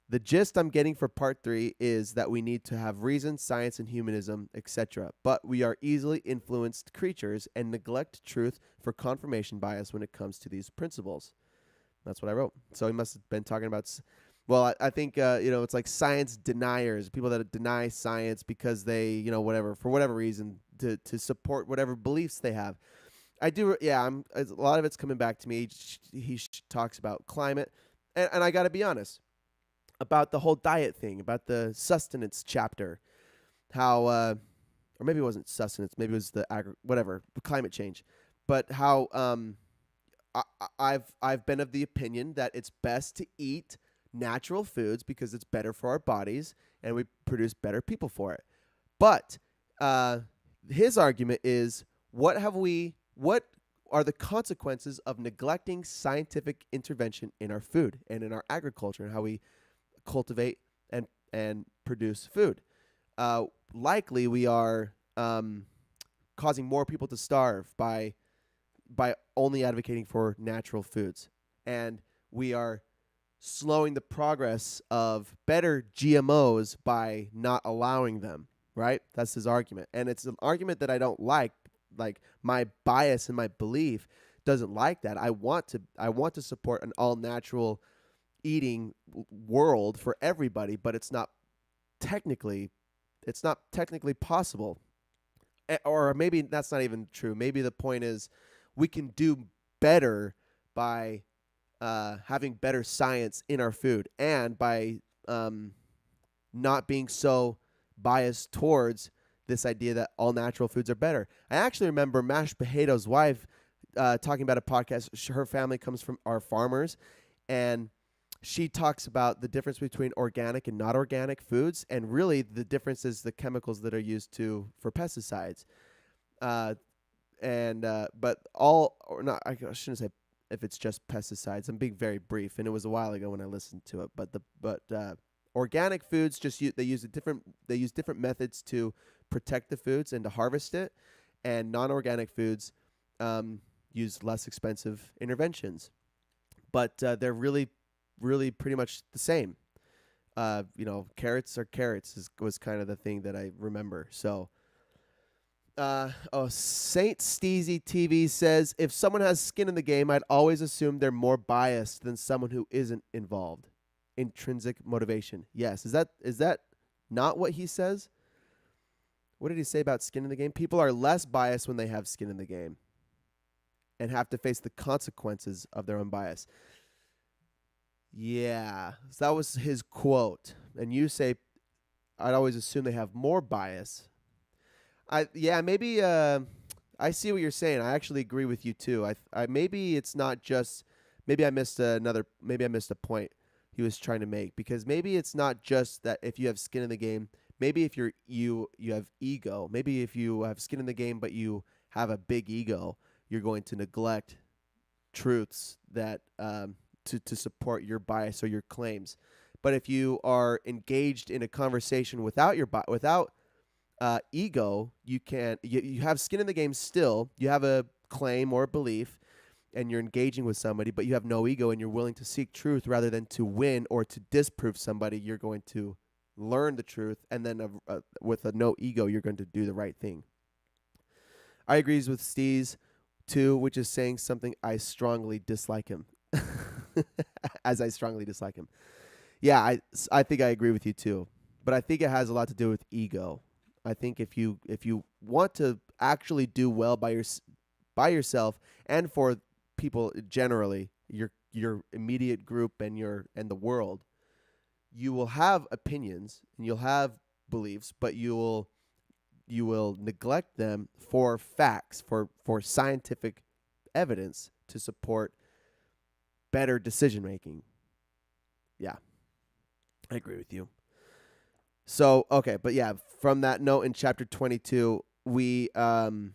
The gist I'm getting for part 3 is that we need to have reason, science, and humanism, etc. But we are easily influenced creatures and neglect truth for confirmation bias when it comes to these principles. That's what I wrote. So he must have been talking about... Well, I think, it's like science deniers, people that deny science because they, for whatever reason, to support whatever beliefs they have. A lot of it's coming back to me. He talks about climate. And I got to be honest about the whole diet thing, about the sustenance chapter, how, or maybe it wasn't sustenance, maybe it was the climate change, but how I've been of the opinion that it's best to eat natural foods because it's better for our bodies and we produce better people for it. But his argument is, what are the consequences of neglecting scientific intervention in our food and in our agriculture and how we cultivate and produce food? Likely we are causing more people to starve by only advocating for natural foods, and we are slowing the progress of better GMOs by not allowing them, right? That's his argument. And it's an argument that I don't like. Like, my bias and my belief doesn't like that. I want to support an all natural eating world for everybody, but it's not technically possible. Or maybe that's not even true. Maybe the point is we can do better by having better science in our food and by not being so biased towards this idea that all natural foods are better. I actually remember Mashed Potato's wife talking about a podcast. Her family comes from our farmers, and she talks about the difference between organic and not organic foods, and really the difference is the chemicals that are used for pesticides. But all or not, I shouldn't say if it's just pesticides. I'm being very brief, and it was a while ago when I listened to it. But organic foods they use different methods to protect the foods and to harvest it, and non-organic foods use less expensive interventions. But they're really pretty much the same. Carrots are carrots was kind of the thing that I remember. So, Saint Steezy TV says, if someone has skin in the game, I'd always assume they're more biased than someone who isn't involved. Intrinsic motivation. Yes. Is that not what he says? What did he say about skin in the game? People are less biased when they have skin in the game and have to face the consequences of their own bias. Yeah, so that was his quote. And you say, I'd always assume they have more bias. Maybe I see what you're saying. I actually agree with you too. Maybe it's not just, maybe I missed a point. he was trying to make, because maybe it's not just that if you have skin in the game. Maybe if you have ego. Maybe if you have skin in the game but you have a big ego, you're going to neglect truths that to support your bias or your claims. But if you are engaged in a conversation without without ego, you have skin in the game still. You have a claim or a belief, and you're engaging with somebody, but you have no ego and you're willing to seek truth rather than to win or to disprove somebody. You're going to learn the truth, and then with a no ego, you're going to do the right thing. I agrees with Steez too, which is saying something I strongly dislike him. As I strongly dislike him. Yeah, I think I agree with you too. But I think it has a lot to do with ego. I think if you want to actually do well by yourself and for people generally, your immediate group and the world, you will have opinions and you'll have beliefs, but you will neglect them for facts, for scientific evidence to support better decision making. Yeah, I agree with you. So, okay, but yeah, from that note in chapter 22, we have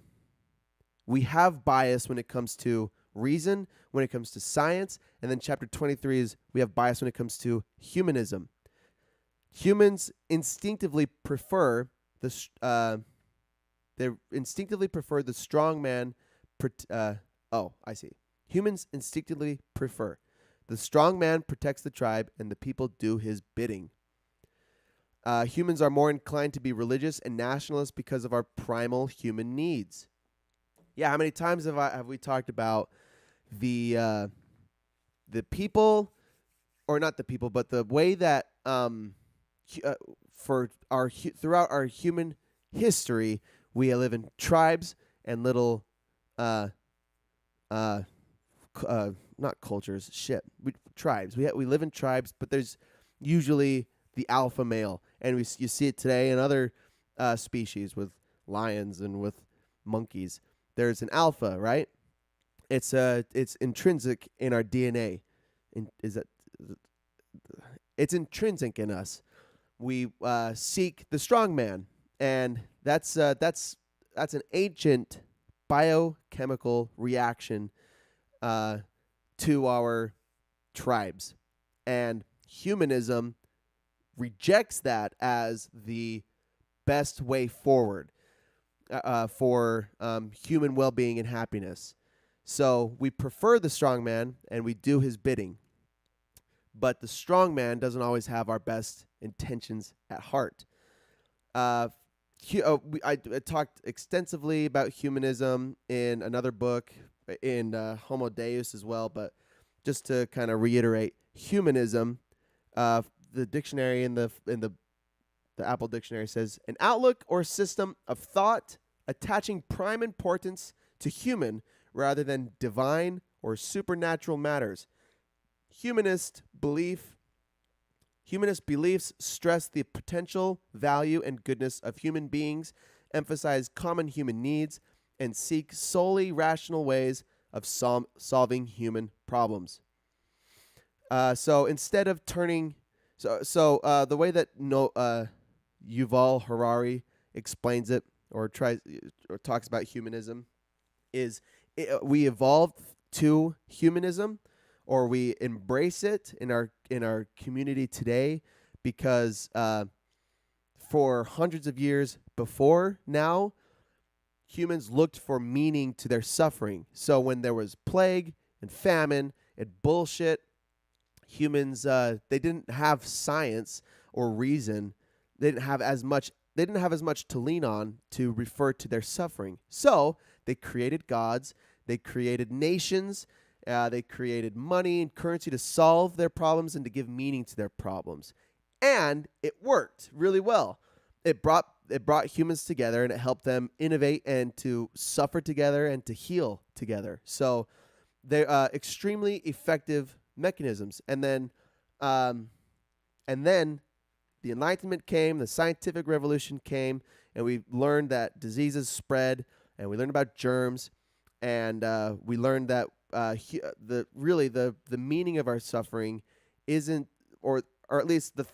bias when it comes to reason, when it comes to science, and then chapter 23 is we have bias when it comes to humanism. Humans instinctively prefer the strong man. I see. Humans instinctively prefer the strong man protects the tribe, and the people do his bidding. Humans are more inclined to be religious and nationalist because of our primal human needs. Yeah, how many times have we talked about the people, or not the people, but the way that throughout our human history, we live in tribes and little not cultures, tribes. We live in tribes, but there's usually the alpha male, and you see it today in other species with lions and with monkeys. There's an alpha, right? It's intrinsic in our DNA. It's intrinsic in us. We seek the strong man, and that's an ancient biochemical reaction to our tribes, and humanism rejects that as the best way forward for human well-being and happiness. So we prefer the strong man and we do his bidding. But the strong man doesn't always have our best intentions at heart. I talked extensively about humanism in another book, in Homo Deus as well. But just to kind of reiterate, humanism, the dictionary in the Apple Dictionary says an outlook or system of thought attaching prime importance to human rather than divine or supernatural matters. Humanist beliefs stress the potential, value, and goodness of human beings, emphasize common human needs, and seek solely rational ways of solving human problems. So instead of turning, the way that Yuval Harari explains it or talks about humanism is we evolved to humanism, or we embrace it in our community today because for hundreds of years before now, humans looked for meaning to their suffering. So when there was plague and famine and bullshit, humans they didn't have science or reason. They didn't have as much to lean on to refer to their suffering. So they created gods, they created nations, they created money and currency to solve their problems and to give meaning to their problems. And it worked really well. It brought humans together, and it helped them innovate and to suffer together and to heal together. So they're extremely effective mechanisms. And then the Enlightenment came, the scientific revolution came, and we learned that diseases spread, and we learned about germs, and we learned that the meaning of our suffering isn't, or at least the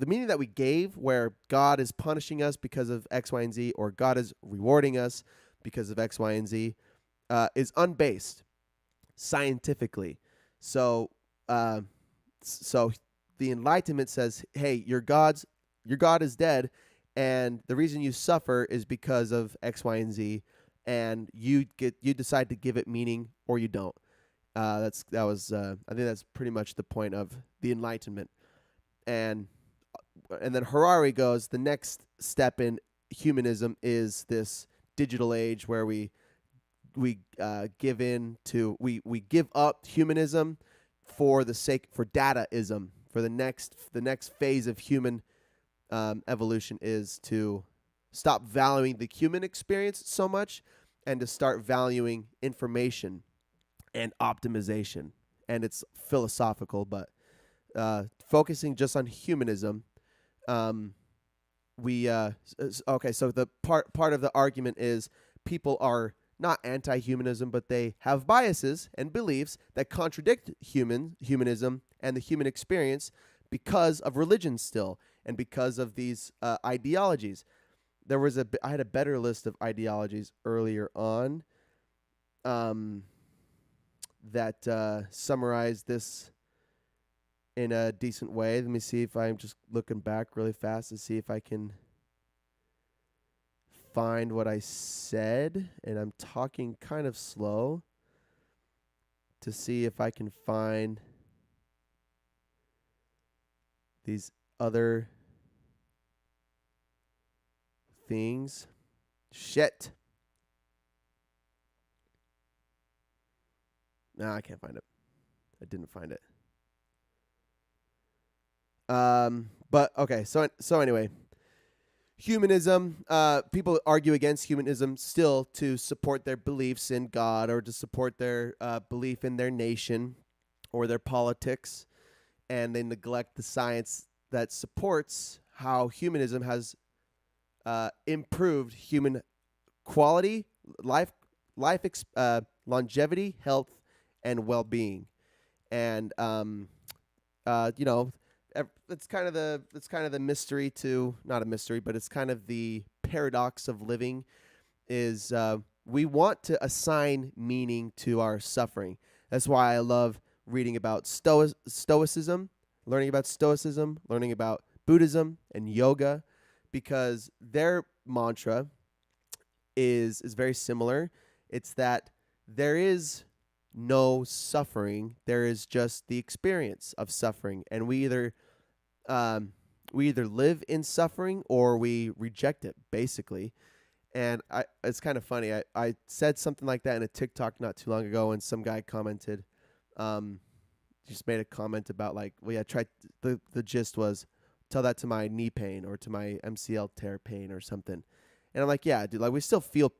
meaning that we gave, where God is punishing us because of X, Y, and Z, or God is rewarding us because of X, Y, and Z, is unbased scientifically. So, uh, so the Enlightenment says, hey, your God is dead, and the reason you suffer is because of X, Y, and Z, and you decide to give it meaning or you don't. I think that's pretty much the point of the Enlightenment. And then Harari goes, the next step in humanism is this digital age where we give up humanism for dataism. For the next phase of human evolution is to stop valuing the human experience so much and to start valuing information and optimization. And it's philosophical, but focusing just on humanism, okay. So the part of the argument is people are not anti-humanism, but they have biases and beliefs that contradict humanism and the human experience because of religion still and because of these ideologies. I had a better list of ideologies earlier on that summarized this in a decent way. Let me see if I'm just looking back really fast to see if I can find what I said, and I'm talking kind of slow to see if I can find these other things. Shit. No, I can't find it. I didn't find it. But okay, so anyway, humanism, people argue against humanism still to support their beliefs in God or to support their belief in their nation or their politics, and they neglect the science that supports how humanism has improved human quality, longevity, health, and well-being. And it's kind of the mystery to, not a mystery, but it's kind of the paradox of living is we want to assign meaning to our suffering. That's why I love reading about stoicism, learning about Buddhism and yoga, because their mantra is very similar. It's that there is no suffering, there is just the experience of suffering, and we either live in suffering or we reject it, basically. And it's kind of funny. I said something like that in a TikTok not too long ago, and some guy commented, just made a comment about like, well, yeah, the gist was, tell that to my knee pain or to my MCL tear pain or something. And I'm like, yeah, dude, like we still feel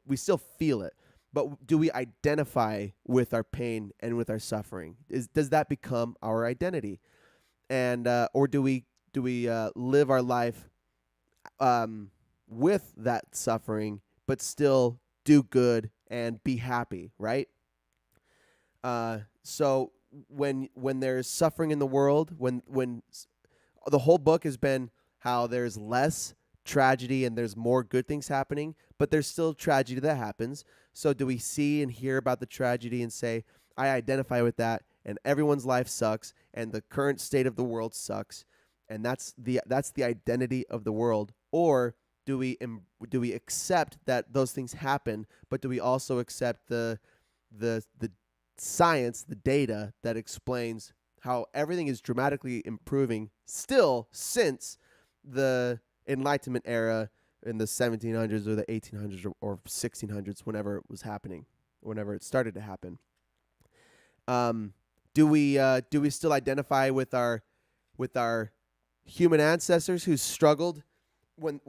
it. But do we identify with our pain and with our suffering? Does that become our identity? And or do we live our life with that suffering, but still do good and be happy, right? So when there's suffering in the world, when the whole book has been how there's less tragedy and there's more good things happening, but there's still tragedy that happens. So do we see and hear about the tragedy and say, I identify with that, and everyone's life sucks, and the current state of the world sucks, and that's the identity of the world? Or do we accept that those things happen, but do we also accept the science, the data that explains how everything is dramatically improving still since the Enlightenment era in the 1700s or the 1800s or 1600s, whenever it was happening, whenever it started to happen? Do we still identify with our human ancestors who struggled with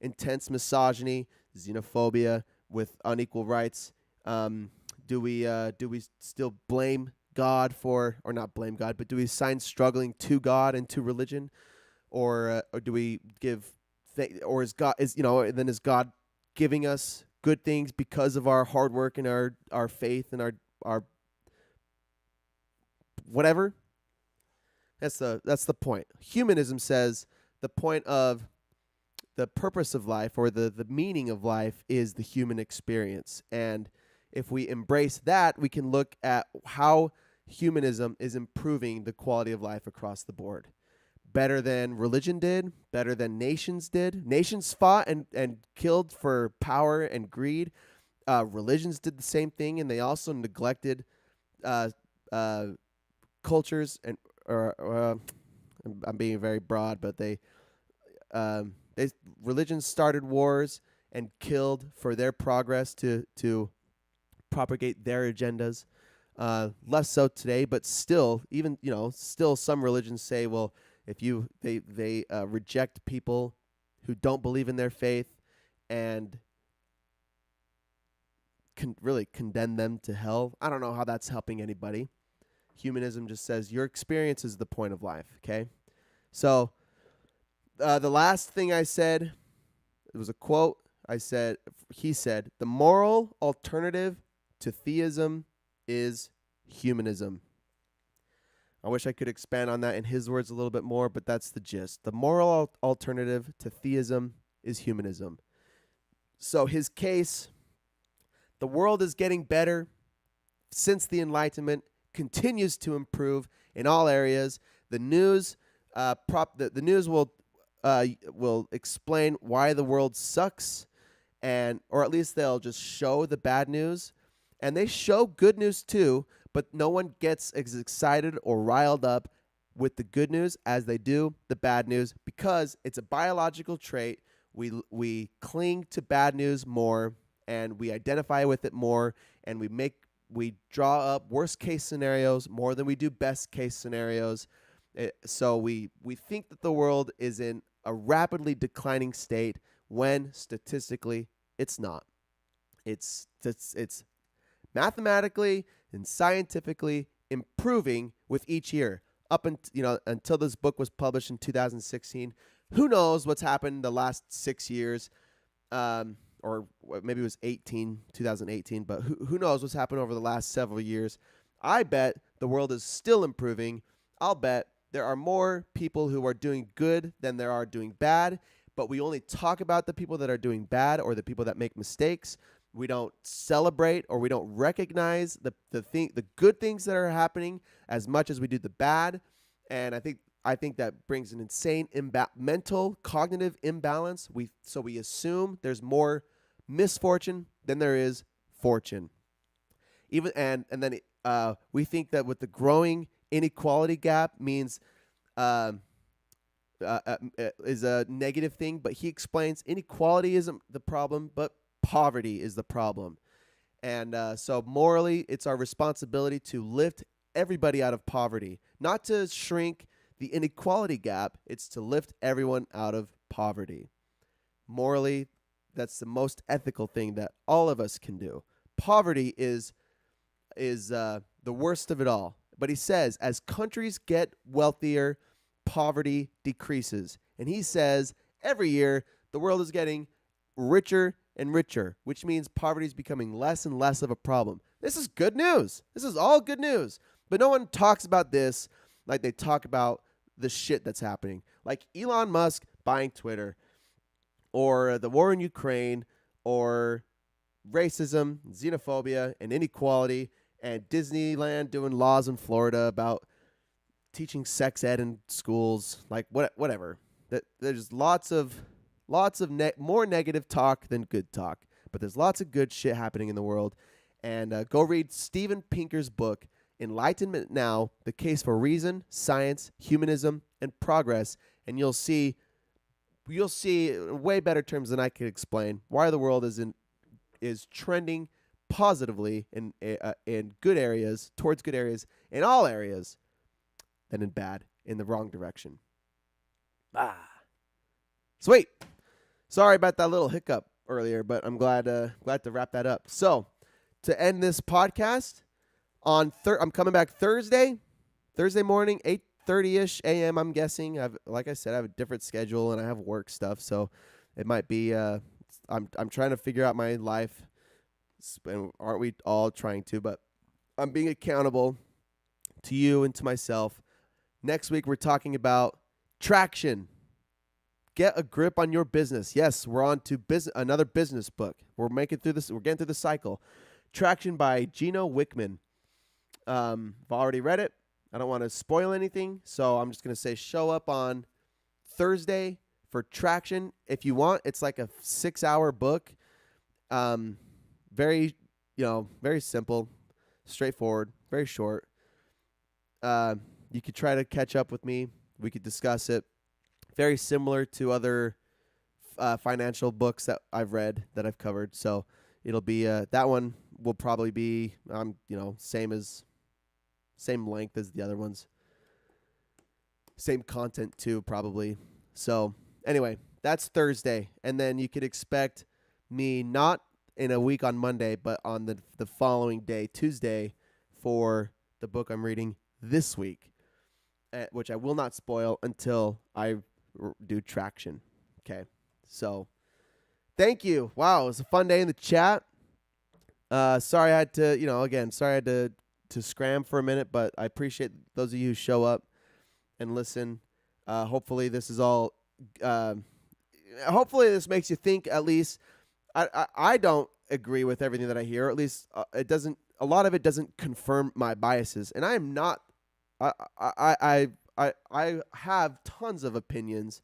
intense misogyny, xenophobia, with unequal rights? Do we still blame God for, or not blame God, but do we assign struggling to God and to religion, or do we give, or is God giving us good things because of our hard work and our faith and our whatever? That's the point. Humanism says the point of the purpose of life, or the meaning of life, is the human experience. And if we embrace that, we can look at how humanism is improving the quality of life across the board. Better than religion did, better than nations did. Nations fought and killed for power and greed. Religions did the same thing, and they also neglected uh, uh, cultures and or I'm being very broad, but they religions started wars and killed for their progress to propagate their agendas. Less so today, but still, even still some religions say, well, if they reject people who don't believe in their faith and really condemn them to hell. I don't know how that's helping anybody. Humanism just says your experience is the point of life. Okay, so the last thing I said, it was a quote. He said, the moral alternative to theism is humanism. I wish I could expand on that in his words a little bit more, but that's the gist. The moral alternative to theism is humanism. So his case, the world is getting better since the Enlightenment, continues to improve in all areas. The news, the news will explain why the world sucks, or at least they'll just show the bad news, and they show good news too. But no one gets as excited or riled up with the good news as they do the bad news, because it's a biological trait. We cling to bad news more, and we identify with it more, and we draw up worst case scenarios more than we do best case scenarios. So we think that the world is in a rapidly declining state when statistically it's not. It's mathematically and scientifically improving with each year until this book was published in 2016. Who knows what's happened the last 6 years, or maybe it was 2018, but who knows what's happened over the last several years. I bet the world is still improving. I'll bet there are more people who are doing good than there are doing bad, but we only talk about the people that are doing bad or the people that make mistakes. We don't celebrate, or we don't recognize the good things that are happening as much as we do the bad. And I think that brings an insane mental cognitive imbalance. We assume there's more misfortune than there is fortune. And then we think that with the growing inequality gap means is a negative thing, but he explains inequality isn't the problem, but poverty is the problem. And so morally, it's our responsibility to lift everybody out of poverty, not to shrink the inequality gap. It's to lift everyone out of poverty. Morally, that's the most ethical thing that all of us can do. Poverty is the worst of it all. But he says, as countries get wealthier, poverty decreases. And he says every year the world is getting richer and richer, which means poverty is becoming less and less of a problem. This is good news. This is all good news. But no one talks about this like they talk about the shit that's happening. Like Elon Musk buying Twitter, or the war in Ukraine, or racism, xenophobia, and inequality, and Disneyland doing laws in Florida about teaching sex ed in schools, like whatever. There's lots of more negative talk than good talk, but there's lots of good shit happening in the world. And go read Steven Pinker's book, Enlightenment Now: The Case for Reason, Science, Humanism, and Progress, and you'll see in way better terms than I could explain why the world is trending positively in good areas, towards good areas, in all areas, than in bad, in the wrong direction. Sweet. Sorry about that little hiccup earlier, but I'm glad to wrap that up. So, to end this podcast, I'm coming back Thursday morning, 8:30ish a.m. I'm guessing. Like I said, I have a different schedule and I have work stuff, so it might be. I'm trying to figure out my life, and aren't we all trying to? But I'm being accountable to you and to myself Next week, we're talking about traction. Get a grip on your business. Yes, we're on to another business book. We're making through this. We're getting through the cycle. Traction by Gino Wickman. I've already read it. I don't want to spoil anything, so I'm just going to say show up on Thursday for Traction if you want. It's like a 6-hour book. Very simple, straightforward, very short. You could try to catch up with me. We could discuss it. Very similar to other financial books that I've read, that I've covered. So it'll be that one will probably be same length as the other ones. Same content too, probably. So anyway, that's Thursday. And then you could expect me not in a week on Monday, but on the following day, Tuesday, for the book I'm reading this week, which I will not spoil until I do Traction. Okay. So thank you. Wow. It was a fun day in the chat. Sorry I had to, to scram for a minute, but I appreciate those of you who show up and listen. Hopefully this is all, hopefully this makes you think at least. I don't agree with everything that I hear, or at least a lot of it doesn't confirm my biases. And I am not, I have tons of opinions.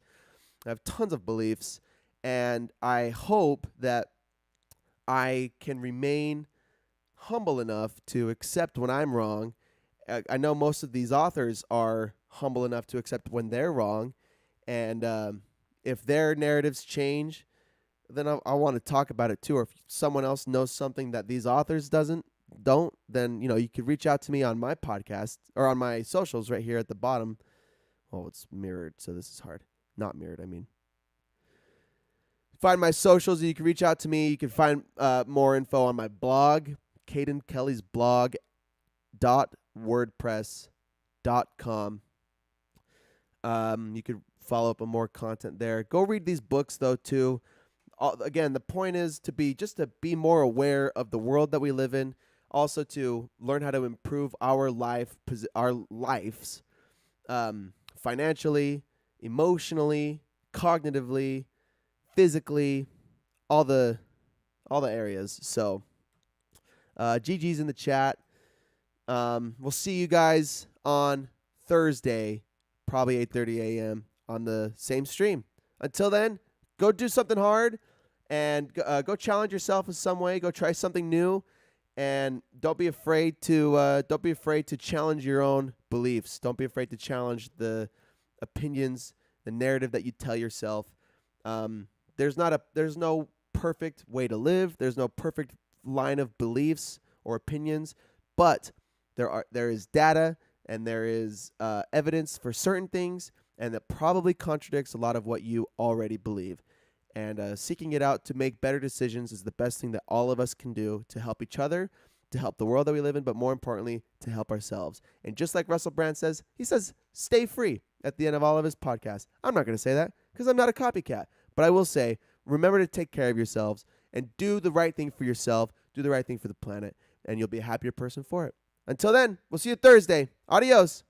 I have tons of beliefs, and I hope that I can remain humble enough to accept when I'm wrong. I know most of these authors are humble enough to accept when they're wrong, and if their narratives change, then I want to talk about it too. Or if someone else knows something that these authors don't, then you could reach out to me on my podcast or on my socials right here at the bottom. Oh, it's mirrored, so this is hard. Not mirrored, I mean. Find my socials. You can reach out to me. You can find more info on my blog, Caden Kelly's blog.wordpress.com. You could follow up on more content there. Go read these books though too. Again, the point is to be more aware of the world that we live in. Also to learn how to improve our lives, financially, emotionally, cognitively, physically, all the areas. So, GG's in the chat. We'll see you guys on Thursday, probably 8:30 a.m. on the same stream. Until then, go do something hard and go challenge yourself in some way. Go try something new, and don't be afraid to challenge your own beliefs. Don't be afraid to challenge the opinions, the narrative that you tell yourself. There's no perfect way to live. There's no perfect line of beliefs or opinions, but there is data and there is evidence for certain things, and that probably contradicts a lot of what you already believe. And seeking it out to make better decisions is the best thing that all of us can do to help each other, to help the world that we live in, but more importantly, to help ourselves. And just like Russell Brand says, he says, stay free at the end of all of his podcasts. I'm not going to say that because I'm not a copycat. But I will say, remember to take care of yourselves and do the right thing for yourself, do the right thing for the planet, and you'll be a happier person for it. Until then, we'll see you Thursday. Adios.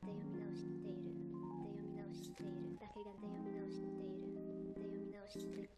で読み直しているで読み直しているだけがで読み直しているで読み直している